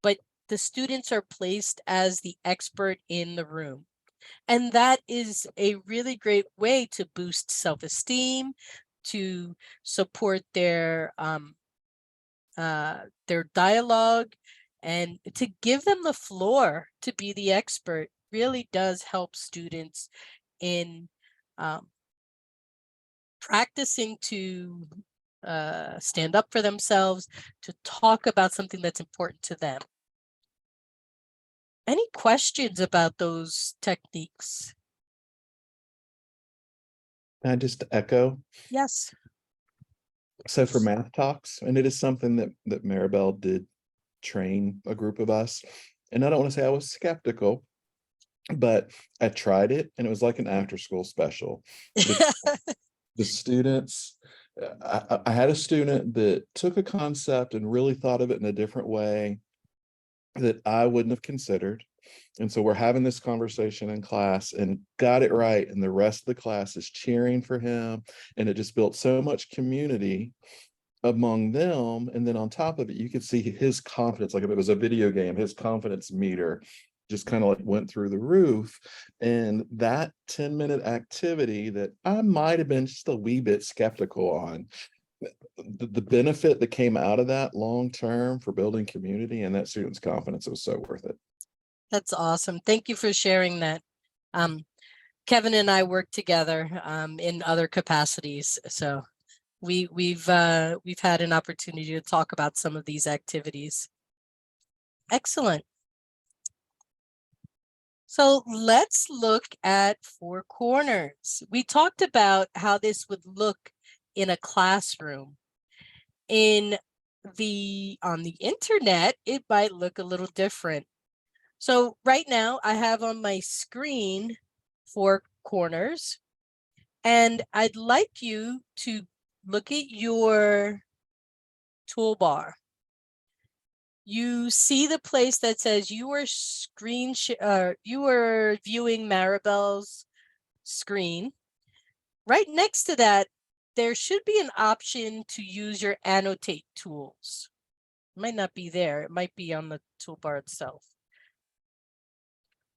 but the students are placed as the expert in the room. And that is a really great way to boost self-esteem, to support their dialogue, and to give them the floor to be the expert really does help students in practicing to stand up for themselves, to talk about something that's important to them. Any questions about those techniques? Can I just echo? Yes. So for Math Talks, and it is something that Maribel did train a group of us. And I don't want to say I was skeptical, but I tried it and it was like an after school special. The students, I had a student that took a concept and really thought of it in a different way. that I wouldn't have considered. And so we're having this conversation in class and got it right. And the rest of the class is cheering for him. And it just built so much community among them. And then on top of it, you could see his confidence, like if it was a video game, his confidence meter just kind of like went through the roof. And that 10-minute activity that I might have been just a wee bit skeptical on, the benefit that came out of that long term for building community and that student's confidence, it was so worth it. That's awesome. Thank you for sharing that. Kevin and I work together in other capacities, so we've had an opportunity to talk about some of these activities. Excellent. So let's look at Four Corners. We talked about how this would look in a classroom. On the internet, it might look a little different. So right now I have on my screen Four Corners, and I'd like you to look at your toolbar. You see the place that says you are viewing Maribel's screen. Right next to that, there should be an option to use your annotate tools. It might not be there. It might be on the toolbar itself.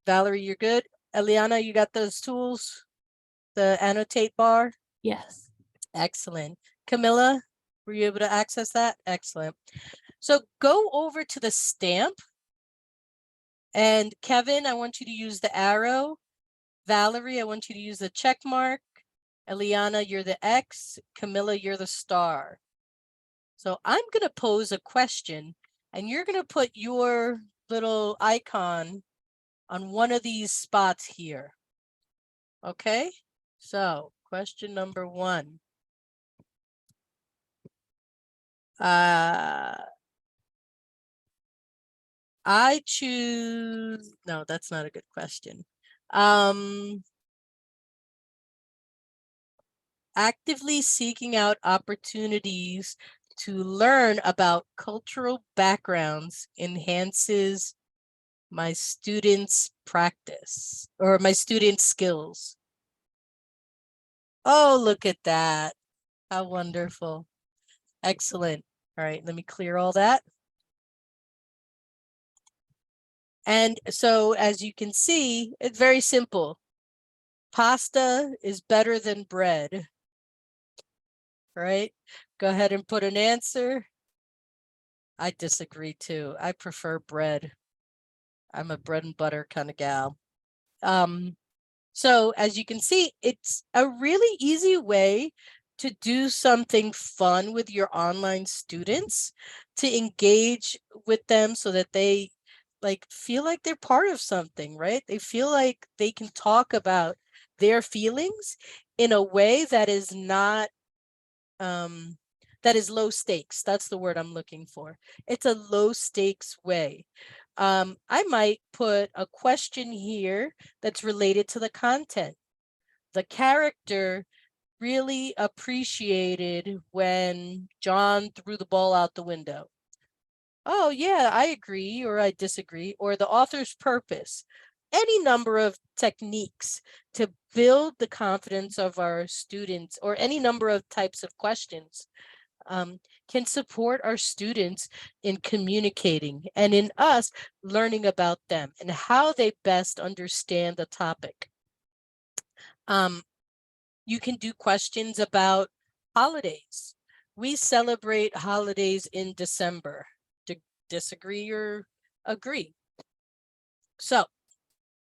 Valerie, you're good. Eliana, you got those tools? The annotate bar? Yes. Excellent. Camilla, were you able to access that? Excellent. So go over to the stamp. And Kevin, I want you to use the arrow. Valerie, I want you to use the check mark. Eliana, you're the X. Camilla, you're the star. So I'm going to pose a question, and you're going to put your little icon on one of these spots here. Okay? So question number 1. I choose, no, that's not a good question. Actively seeking out opportunities to learn about cultural backgrounds enhances my students' practice or my students' skills. Oh, look at that. How wonderful. Excellent. All right, let me clear all that. And so as you can see, it's very simple. Pasta is better than bread. Right? Go ahead and put an answer. I disagree too. I prefer bread. I'm a bread and butter kind of gal. So as you can see, it's a really easy way to do something fun with your online students, to engage with them so that they feel like they're part of something, right? They feel like they can talk about their feelings in a way that is not that is low stakes. That's the word I'm looking for. It's a low stakes way. I might put a question here that's related to the content. The character really appreciated when John threw the ball out the window. Oh yeah, I agree, or I disagree, or the author's purpose. Any number of techniques to build the confidence of our students, or any number of types of questions can support our students in communicating and in us learning about them and how they best understand the topic. You can do questions about holidays. We celebrate holidays in December. Disagree or agree? So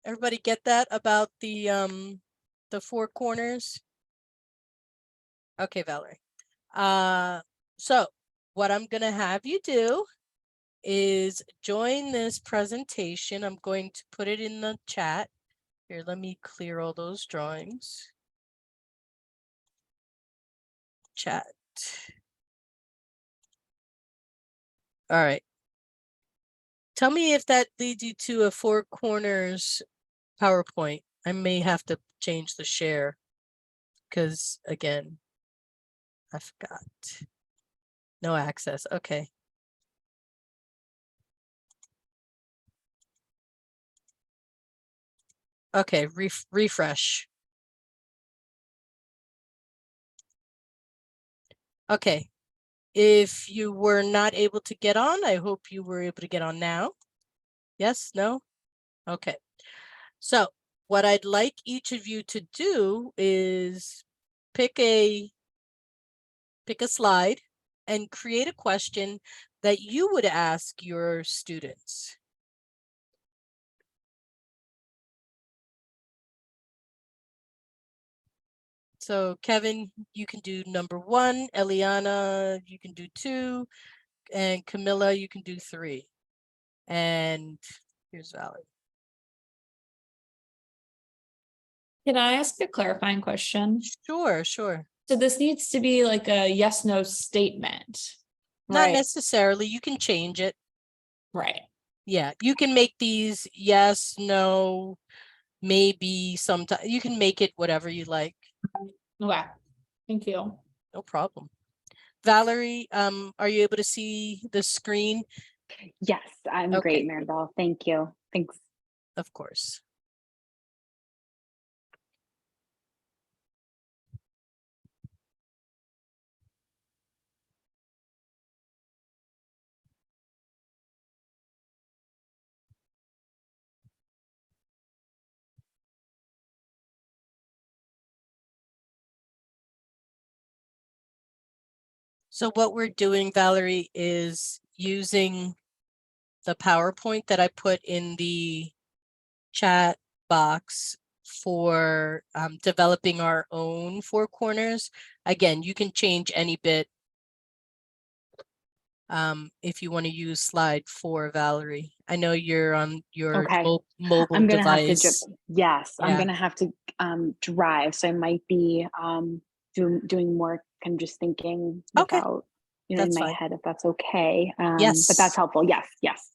everybody get that about the Four Corners? Okay, Valerie. So what I'm going to have you do is join this presentation. I'm going to put it in the chat. Here, let me clear all those drawings. Chat. All right. Tell me if that leads you to a Four Corners PowerPoint. I may have to change the share because, again, I forgot. No access. Okay. Okay, refresh. Okay. If you were not able to get on, I hope you were able to get on now. Yes, no? Okay. So what I'd like each of you to do is pick a slide and create a question that you would ask your students. So Kevin, you can do number 1, Eliana, you can do 2, and Camilla, you can do 3. And here's Valerie. Can I ask a clarifying question? Sure, sure. So this needs to be like a yes, no statement. Not Right, necessarily, you can change it. right. Yeah, you can make these yes, no, maybe, sometime. You can make it whatever you like. Okay, thank you. No problem. Valerie, are you able to see the screen? Yes, I'm Okay. great, Maribel. Thank you. Thanks. Of course. So what we're doing, Valerie, is using the PowerPoint that I put in the chat box for developing our own 4 corners. Again, you can change any bit if you want to use slide 4, Valerie. I know you're on your Okay. mobile I'm gonna device. have to, yes, I'm Yeah. gonna have to drive. So I might be doing more kind of just thinking Okay, without, in that's my fine. head, if that's okay. But Yes. that's helpful. Yes, yes.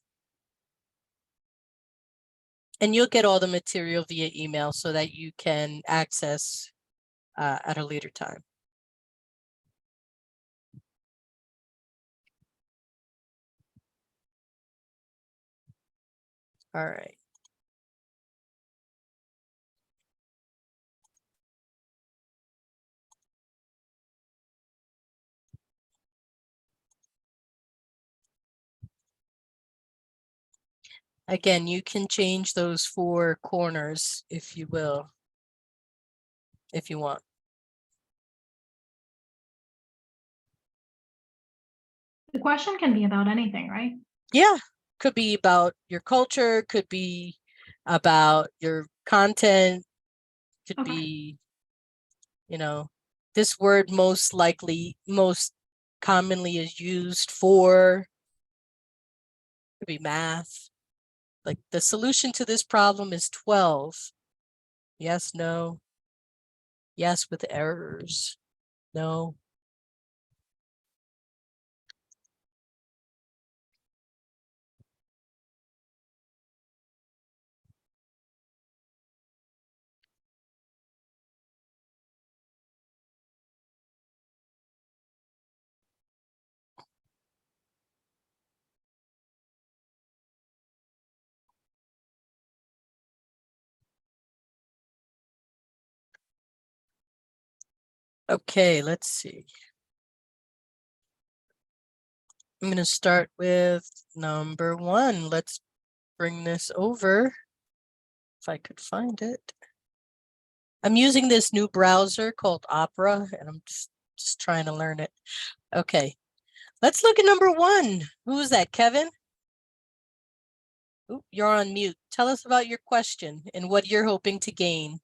And you'll get all the material via email so that you can access at a later time. All right. Again, you can change those 4 corners if you will, if you want. The question can be about anything, right? Yeah, could be about your culture, could be about your content, could Okay. be, this word most commonly is used for, could be math. Like the solution to this problem is 12. Yes, no. Yes, with errors. No. Okay, let's see. I'm going to start with number 1. Let's bring this over. If I could find it. I'm using this new browser called Opera, and I'm just trying to learn it. Okay, let's look at number 1. Who is that, Kevin? Ooh, you're on mute. Tell us about your question and what you're hoping to gain.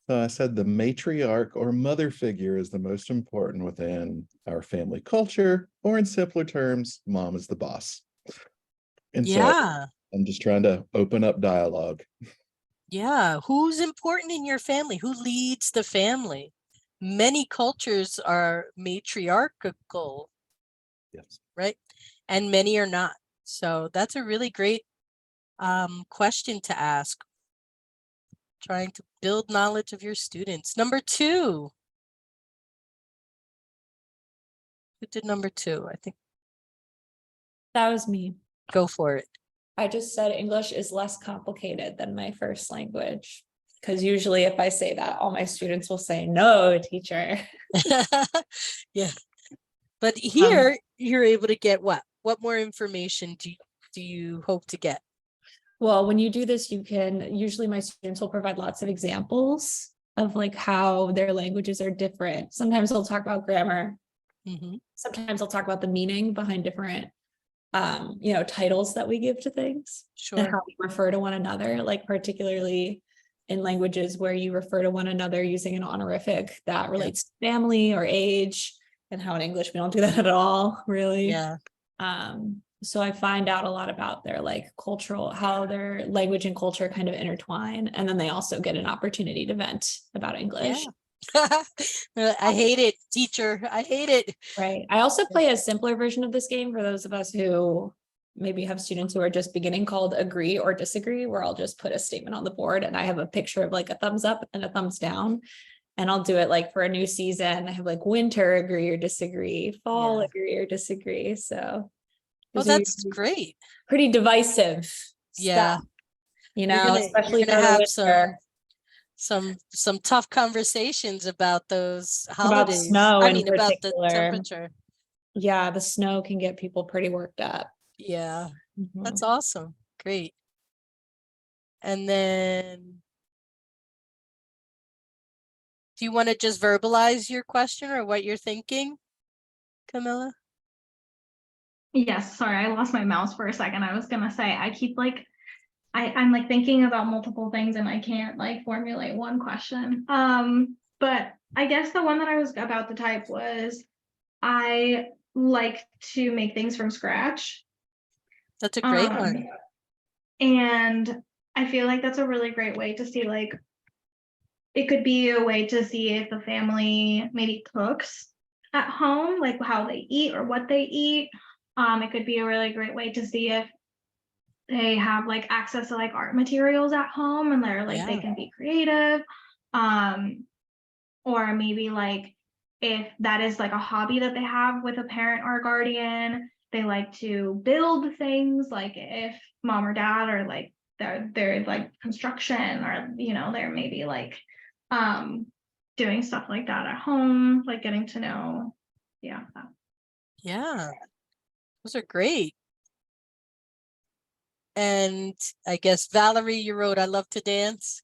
So I said the matriarch or mother figure is the most important within our family culture, or in simpler terms, mom is the boss. And so Yeah. I'm just trying to open up dialogue. Yeah. Who's important in your family? Who leads the family? Many cultures are matriarchal, Yes. right? And many are not. So that's a really great question to ask. Trying to build knowledge of your students. Number 2. Who did number 2? I think. That was me. Go for it. I just said English is less complicated than my first language. Because usually if I say that, all my students will say, no, teacher. Yeah. But here you're able to get what? What more information do you hope to get? Well, when you do this, you can, usually my students will provide lots of examples of like how their languages are different. Sometimes they'll talk about grammar. Mhm. Sometimes they'll talk about the meaning behind different titles that we give to things and Sure. how we refer to one another, like particularly in languages where you refer to one another using an honorific that relates to family or age, and how in English we don't do that at all, really. Yeah. So I find out a lot about their like cultural, how their language and culture kind of intertwine. And then they also get an opportunity to vent about English. I hate it, teacher. I hate it. Right. I also play a simpler version of this game for those of us who maybe have students who are just beginning, called agree or disagree, where I'll just put a statement on the board and I have a picture of like a thumbs up and a thumbs down. And I'll do it like for a new season. I have like winter agree or disagree, fall Yeah. agree or disagree. So Oh, those are that's usually great. pretty divisive Yeah. stuff, You're gonna- especially you're gonna for the have winter. some tough conversations about those About holidays. snow I in mean, about the particular. temperature. Yeah, the snow can get people pretty worked up. Yeah, Mhm. that's awesome. Great. And then do you want to just verbalize your question or what you're thinking, Camilla? Yes, sorry, I lost my mouse for a second. I was gonna say, I keep like, I'm like thinking about multiple things and I can't like formulate one question. But I guess the one that I was about to type was, I like to make things from scratch. That's a great one. And I feel like that's a really great way to see, like, it could be a way to see if the family maybe cooks at home, like how they eat or what they eat. It could be a really great way to see if they have like access to like art materials at home and they're like they Yeah. can be creative. Or maybe like if that is like a hobby that they have with a parent or guardian, they like to build things, like if mom or dad are like they're like construction, or they're maybe like doing stuff like that at home, like getting to know. Yeah. Yeah, those are great. And I guess Valerie, you wrote, I love to dance.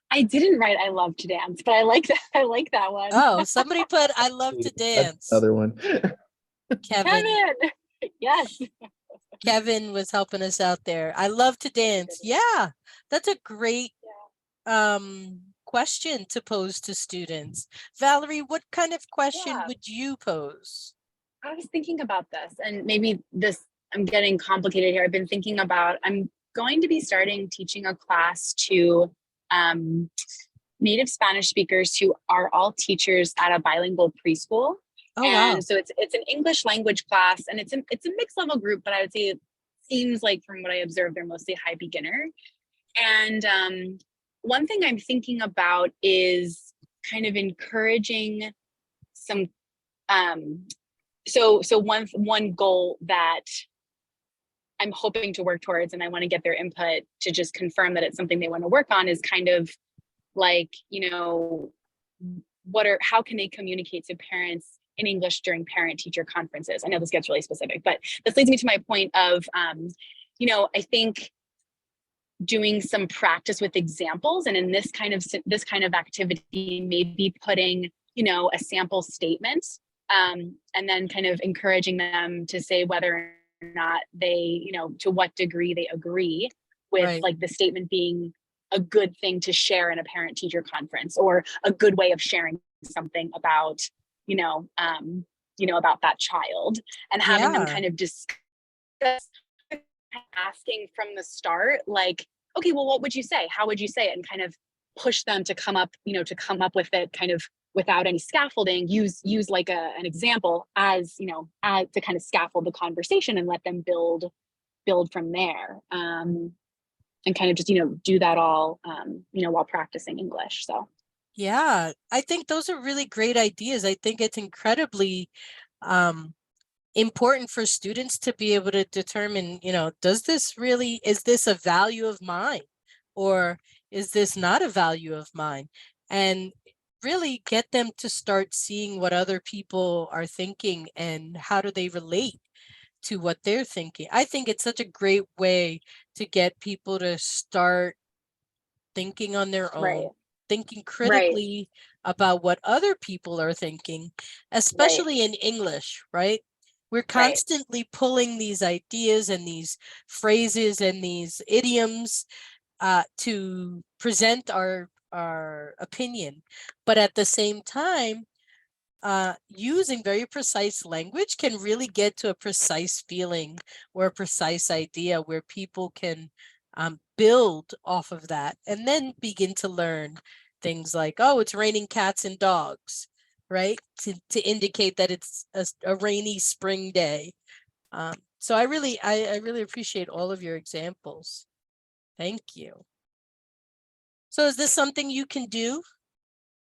I didn't write I love to dance, but I like that. I like that one. Oh, somebody put, I love to dance. Another one. Kevin. Yes. Kevin was helping us out there. I love to dance. Yeah, that's a great question to pose to students. Valerie, what kind of question Yeah. would you pose? I was thinking about this, and maybe I'm getting complicated here. I've been thinking about, I'm going to be starting teaching a class to native Spanish speakers who are all teachers at a bilingual preschool. Oh, wow. And so it's an English language class, and it's a mixed level group, but I would say it seems like from what I observed, they're mostly high beginner. And one thing I'm thinking about is kind of encouraging some so one goal that I'm hoping to work towards, and I want to get their input to just confirm that it's something they want to work on, is kind of like, how can they communicate to parents in English during parent-teacher conferences? I know this gets really specific, but this leads me to my point of, I think doing some practice with examples, and in this kind of activity, maybe putting, a sample statement, and then kind of encouraging them to say whether or not they, to what degree they agree with Right. like the statement being a good thing to share in a parent-teacher conference, or a good way of sharing something about, about that child, and having them kind of discuss, asking from the start, like, okay, well, what would you say? How would you say it? And kind of push them to come up with it kind of without any scaffolding, use like an example as to kind of scaffold the conversation, and let them build from there. And kind of just, do that all, while practicing English. So. Yeah, I think those are really great ideas. I think it's incredibly important for students to be able to determine, is this a value of mine? Or is this not a value of mine? And really get them to start seeing what other people are thinking and how do they relate to what they're thinking. I think it's such a great way to get people to start thinking on their own, Right. thinking critically about what other people are thinking, especially in English, right? We're constantly pulling these ideas and these phrases and these idioms to present our opinion. But at the same time, using very precise language can really get to a precise feeling or a precise idea where people can build off of that and then begin to learn things like, oh, it's raining cats and dogs, right? To indicate that it's a rainy spring day. So I really appreciate all of your examples. Thank you. So is this something you can do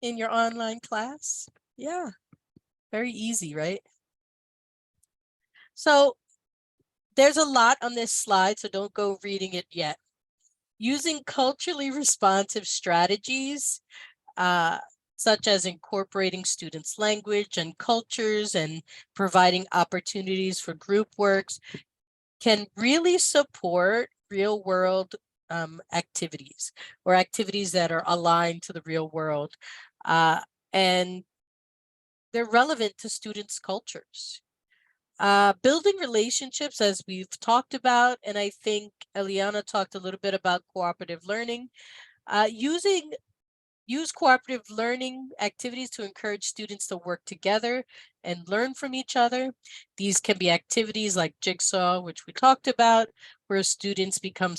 in your online class? Yeah, very easy, right? So there's a lot on this slide, so don't go reading it yet. Using culturally responsive strategies, such as incorporating students' language and cultures and providing opportunities for group works, can really support real world activities or activities that are aligned to the real world. And they're relevant to students' cultures. Building relationships, as we've talked about, and I think Eliana talked a little bit about cooperative learning. Use cooperative learning activities to encourage students to work together and learn from each other. These can be activities like Jigsaw, which we talked about, where students become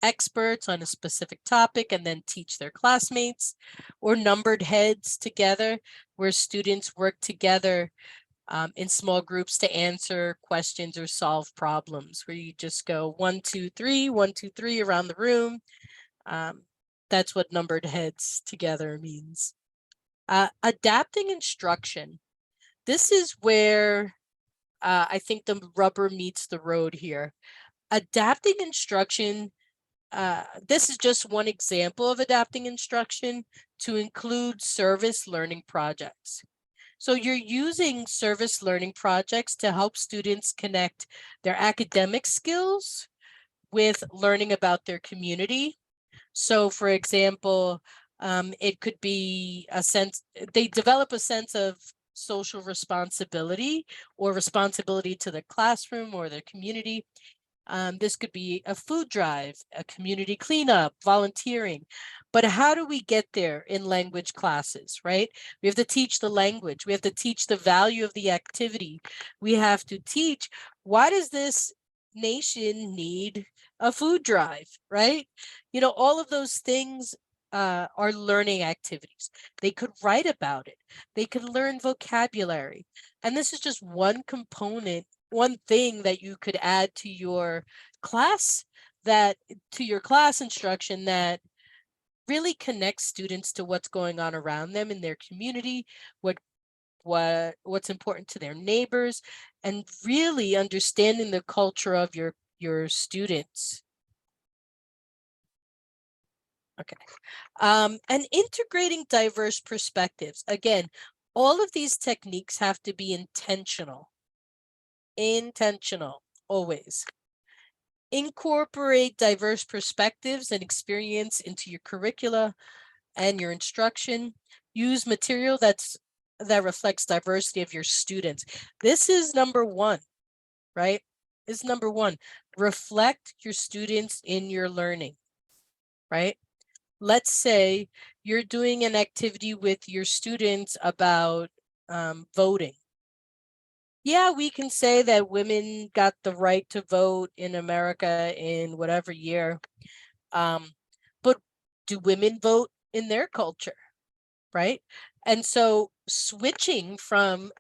experts on a specific topic and then teach their classmates, or numbered heads together, where students work together in small groups to answer questions or solve problems, where you just go 1, 2, 3, 1, 2, 3 around the room. That's what numbered heads together means. Adapting instruction. This is where I think the rubber meets the road here. Adapting instruction. This is just one example of adapting instruction to include service learning projects. So you're using service learning projects to help students connect their academic skills with learning about their community. So for example, it could be they develop a sense of social responsibility or responsibility to the classroom or their community. This could be a food drive, a community cleanup, volunteering. But how do we get there in language classes, right? We have to teach the language. We have to teach the value of the activity. We have to teach, why does this nation need a food drive, right? All of those things are learning activities. They could write about it. They could learn vocabulary. And this is just one component, one thing that you could add to your class instruction that really connects students to what's going on around them in their community, what's important to their neighbors, and really understanding the culture of your students. Okay. And integrating diverse perspectives. Again, all of these techniques have to be intentional. Intentional, always. Incorporate diverse perspectives and experience into your curricula and your instruction. Use material that reflects diversity of your students. This is number one, right? This is number one. Reflect your students in your learning, right? Let's say you're doing an activity with your students about voting. Yeah, we can say that women got the right to vote in America in whatever year. But do women vote in their culture, right? And so switching from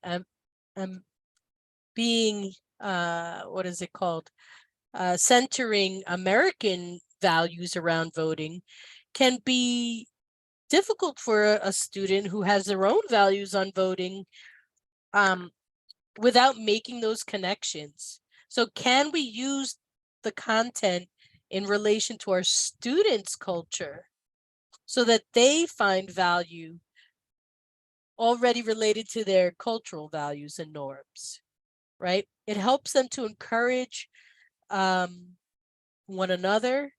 being, what is it called? Centering American values around voting can be difficult for a student who has their own values on voting, without making those connections. So can we use the content in relation to our students' culture so that they find value already related to their cultural values and norms, right? It helps them to encourage one another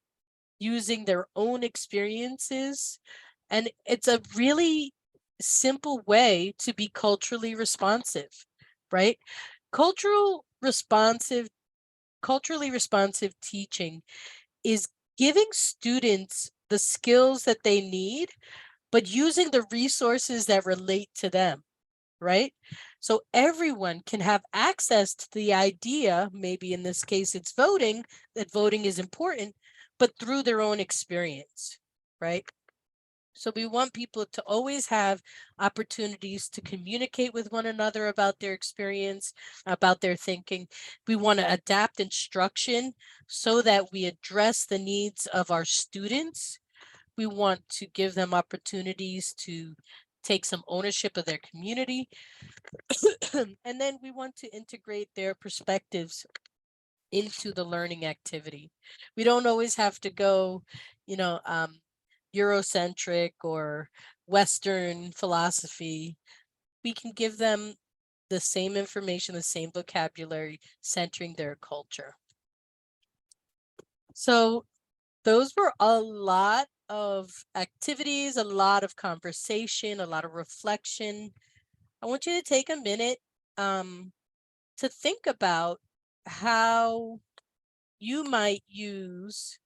using their own experiences. And it's a really simple way to be culturally responsive, right? Culturally responsive teaching is giving students the skills that they need, but using the resources that relate to them, right? So everyone can have access to the idea, maybe in this case it's voting, that voting is important, but through their own experience, right? So we want people to always have opportunities to communicate with one another about their experience, about their thinking. We want to adapt instruction so that we address the needs of our students. We want to give them opportunities to take some ownership of their community. And then we want to integrate their perspectives into the learning activity. We don't always have to go, Eurocentric or Western philosophy. We can give them the same information, the same vocabulary, centering their culture. So those were a lot of activities, a lot of conversation, a lot of reflection. I want you to take a minute to think about how you might use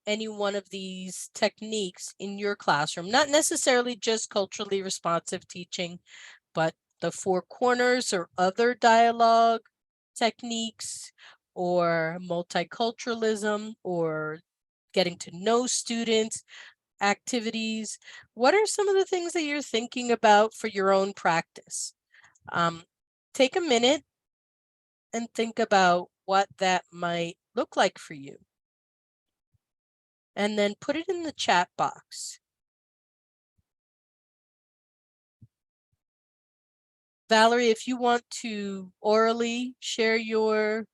any one of these techniques in your classroom, not necessarily just culturally responsive teaching, but the four corners or other dialogue techniques or multiculturalism or getting to know students activities. What are some of the things that you're thinking about for your own practice? Take a minute and think about what that might look like for you. And then put it in the chat box. Valerie, if you want to orally share your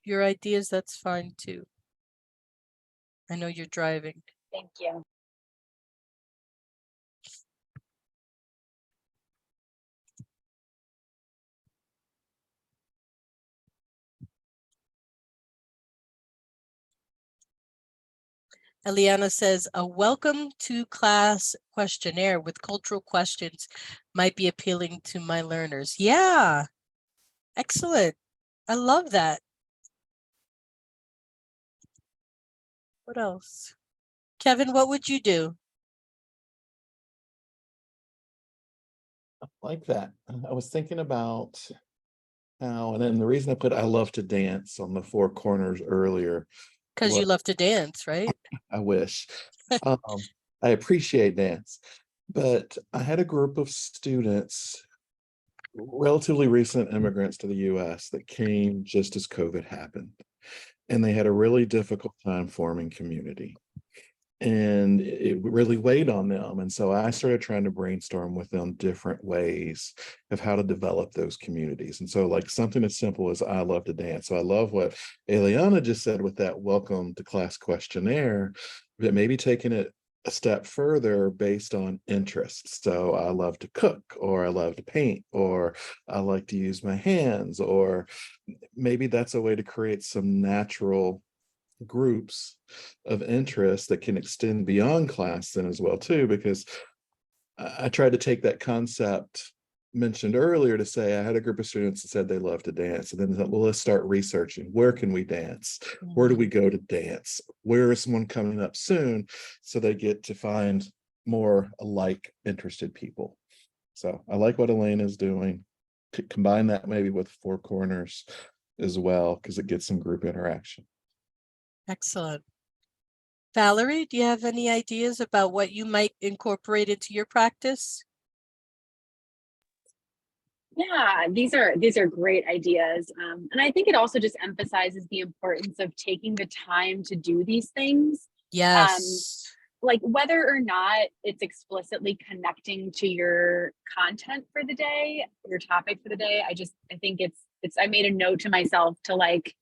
ideas, that's fine too. I know you're driving. Thank you. Eliana says, a welcome to class questionnaire with cultural questions might be appealing to my learners. Yeah, excellent. I love that. What else? Kevin, what would you do? Like that. I was thinking about how, and then the reason I put I love to dance on the four corners earlier. Because you was- love to dance, right? I wish. I appreciate dance, but I had a group of students, relatively recent immigrants to the US that came just as COVID happened. And they had a really difficult time forming community. And it really weighed on them. And so I started trying to brainstorm with them different ways of how to develop those communities. And so, like, something as simple as I love to dance. So I love what Eliana just said with that welcome to class questionnaire, but maybe taking it a step further based on interests. So I love to cook, or I love to paint, or I like to use my hands, or maybe that's a way to create some natural groups of interest that can extend beyond class then as well too, because I tried to take that concept mentioned earlier to say I had a group of students that said they love to dance, and then well, let's start researching, where can we dance, where do we go to dance, where is someone coming up soon, so they get to find more alike interested people. So I like what Elena is doing. Combine that maybe with four corners as well, because it gets some group interaction. Excellent. Valerie, do you have any ideas about what you might incorporate into your practice? Yeah, these are great ideas. And I think it also just emphasizes the importance of taking the time to do these things. Yes. like whether or not it's explicitly connecting to your content for the day, your topic for the day, I think I made a note to myself to like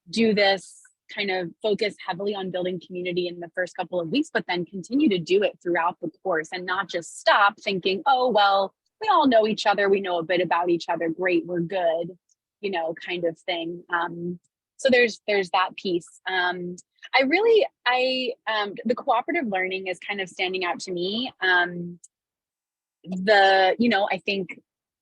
do this, kind of focus heavily on building community in the first couple of weeks, but then continue to do it throughout the course and not just stop thinking, oh, well, we all know each other. We know a bit about each other. Great, we're good, you know, kind of thing. So there's that piece. The cooperative learning is kind of standing out to me. I think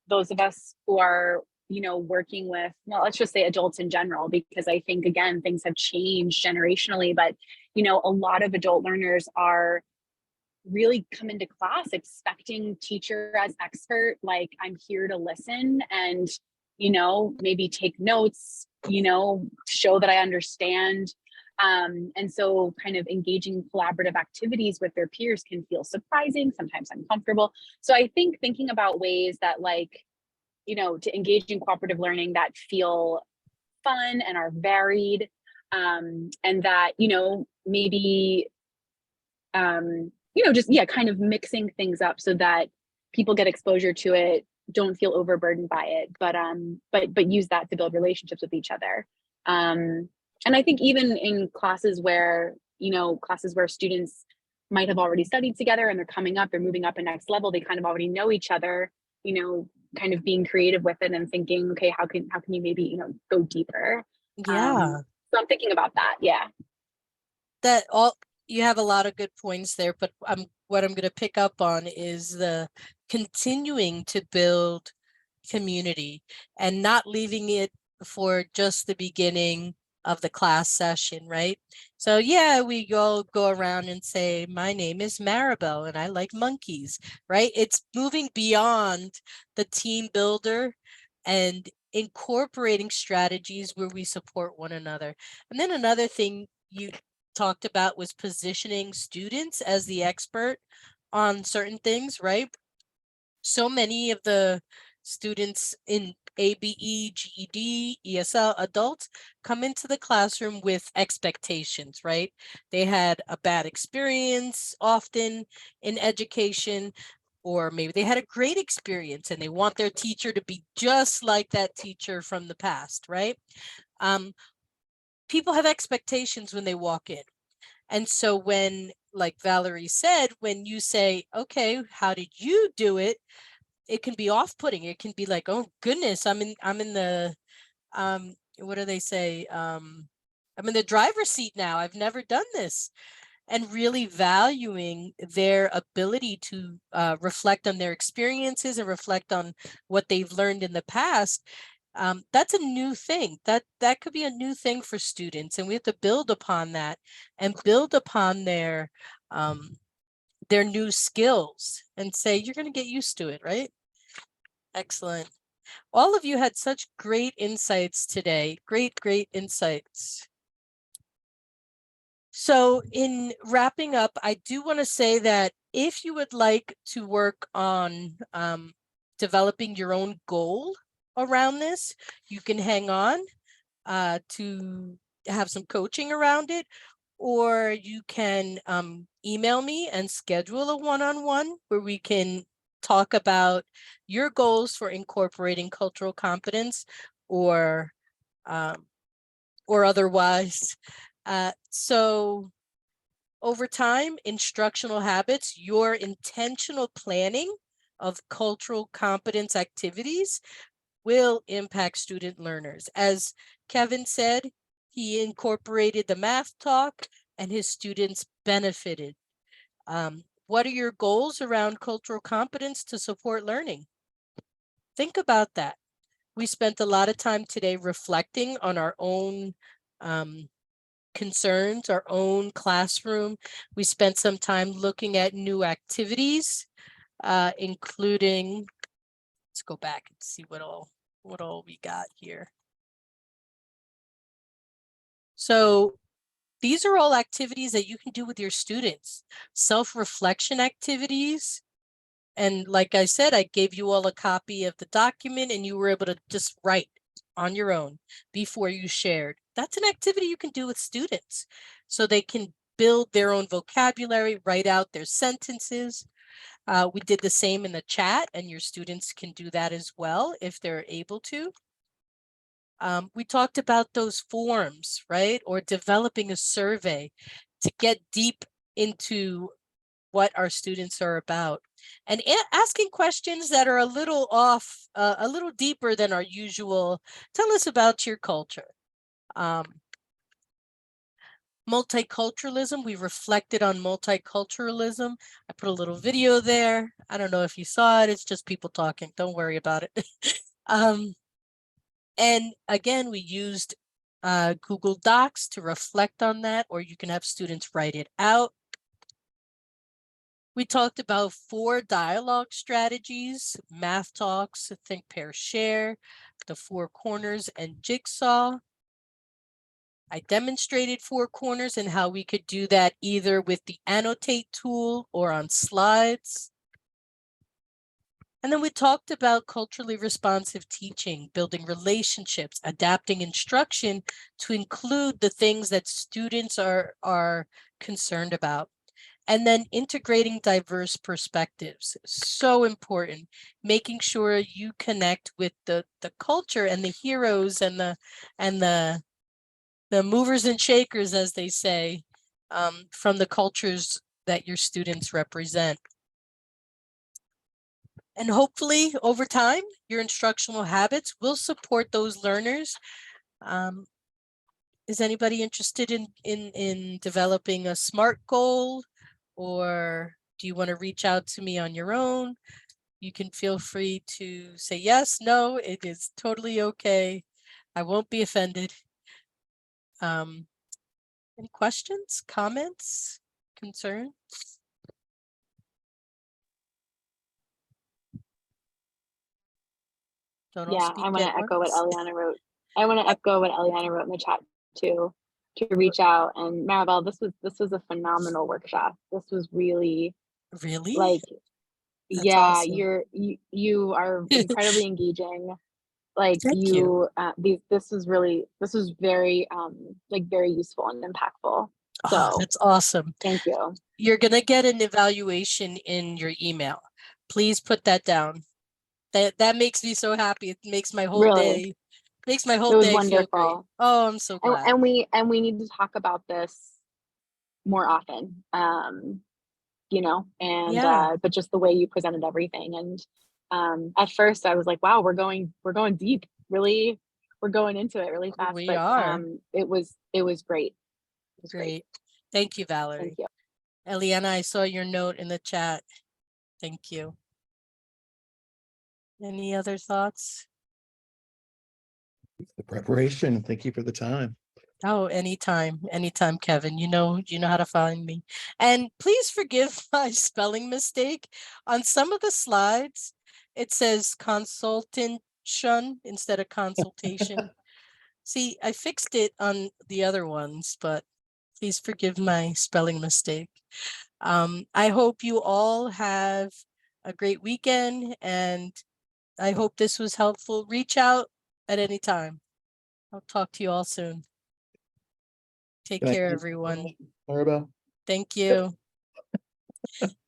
those of us who are, working with, well, let's just say adults in general, because I think, again, things have changed generationally, but, a lot of adult learners are really come into class expecting teacher as expert, like I'm here to listen and, maybe take notes, show that I understand. And so kind of engaging collaborative activities with their peers can feel surprising, sometimes uncomfortable. So I think thinking about ways that to engage in cooperative learning that feel fun and are varied, and that, maybe, kind of mixing things up so that people get exposure to it, don't feel overburdened by it, but use that to build relationships with each other. And I think even in classes where students might have already studied together and they're coming up, they're moving up a next level, they kind of already know each other, kind of being creative with it and thinking, okay, how can you maybe, go deeper? Yeah. So I'm thinking about that. Yeah. You have a lot of good points there, but what I'm going to pick up on is the continuing to build community and not leaving it for just the beginning of the class session, right? So yeah, we go around and say, my name is Maribel and I like monkeys, right? It's moving beyond the team builder and incorporating strategies where we support one another. And then another thing you talked about was positioning students as the expert on certain things, right? So many of the students in ABE, GED, ESL, adults come into the classroom with expectations, right? They had a bad experience often in education, or maybe they had a great experience and they want their teacher to be just like that teacher from the past, right? People have expectations when they walk in. And so when, like Valerie said, when you say, okay, how did you do it? It can be off-putting. It can be like, oh goodness, I'm in the what do they say? I'm in the driver's seat now. I've never done this. And really valuing their ability to reflect on their experiences and reflect on what they've learned in the past. That's a new thing. That could be a new thing for students, and we have to build upon that and build upon their new skills and say, you're going to get used to it, right? Excellent. All of you had such great insights today. Great insights. So in wrapping up, I do want to say that if you would like to work on developing your own goal around this, you can hang on to have some coaching around it, or you can email me and schedule a one-on-one where we can talk about your goals for incorporating cultural competence or otherwise. So over time, instructional habits, your intentional planning of cultural competence activities will impact student learners. As Kevin said, he incorporated the math talk and his students benefited. What are your goals around cultural competence to support learning? Think about that. We spent a lot of time today reflecting on our own concerns, our own classroom. We spent some time looking at new activities, including, let's go back and see what all we got here. So these are all activities that you can do with your students, self-reflection activities. And like I said, I gave you all a copy of the document and you were able to just write on your own before you shared. That's an activity you can do with students so they can build their own vocabulary, write out their sentences. We did the same in the chat, and your students can do that as well if they're able to. We talked about those forms, right? Or developing a survey to get deep into what our students are about, and asking questions that are a little off, a little deeper than our usual. Tell us about your culture. Multiculturalism, we reflected on multiculturalism. I put a little video there. I don't know if you saw it. It's just people talking. Don't worry about it. And again, we used Google Docs to reflect on that, or you can have students write it out. We talked about 4 dialogue strategies: math talks, think, pair, share, the 4 corners, and jigsaw. I demonstrated 4 corners and how we could do that either with the annotate tool or on slides. And then we talked about culturally responsive teaching, building relationships, adapting instruction to include the things that students are concerned about. And then integrating diverse perspectives, so important, making sure you connect with the culture and the heroes and the movers and shakers, as they say, from the cultures that your students represent. And hopefully over time, your instructional habits will support those learners. Is anybody interested in developing a SMART goal? Or do you want to reach out to me on your own? You can feel free to say yes, no, it is totally okay. I won't be offended. Any questions, comments, concerns? Don't all Yeah, speak I want at to echo what once. Eliana wrote. I want to echo what Eliana wrote in the chat too, to reach out. And Maribel, this was a phenomenal workshop. This was really Really? like, That's yeah, awesome. you are incredibly engaging. Like Thank you. this was very like very useful and impactful. Oh, So that's awesome. thank you. You're going to get an evaluation in your email. Please put that down. That makes me so happy. It makes my whole Really, day, makes my it whole was day feel great. wonderful. Oh, I'm so glad. And we need to talk about this more often. You know, and Yeah, but just the way you presented everything. And at first I was like, wow, we're going deep, really, we're going into it really fast. we But are. it was great. It was great. Great. Thank you, Thank Valerie. you. Eliana, I saw your note in the chat. Thank you. Any other thoughts? The preparation. Thank you for the time. Oh, anytime, Kevin. You know how to find me. And please forgive my spelling mistake. On some of the slides, it says consultation instead of consultation. See, I fixed it on the other ones, but please forgive my spelling mistake. I hope you all have a great weekend, and I hope this was helpful. Reach out at any time. I'll talk to you all soon. Take Can I care, keep everyone. Maribel? Thank you.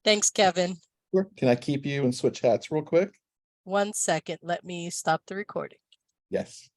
Thanks, Kevin. Sure. Can I keep you and switch hats real quick? 1 second. Let me stop the recording. Yes.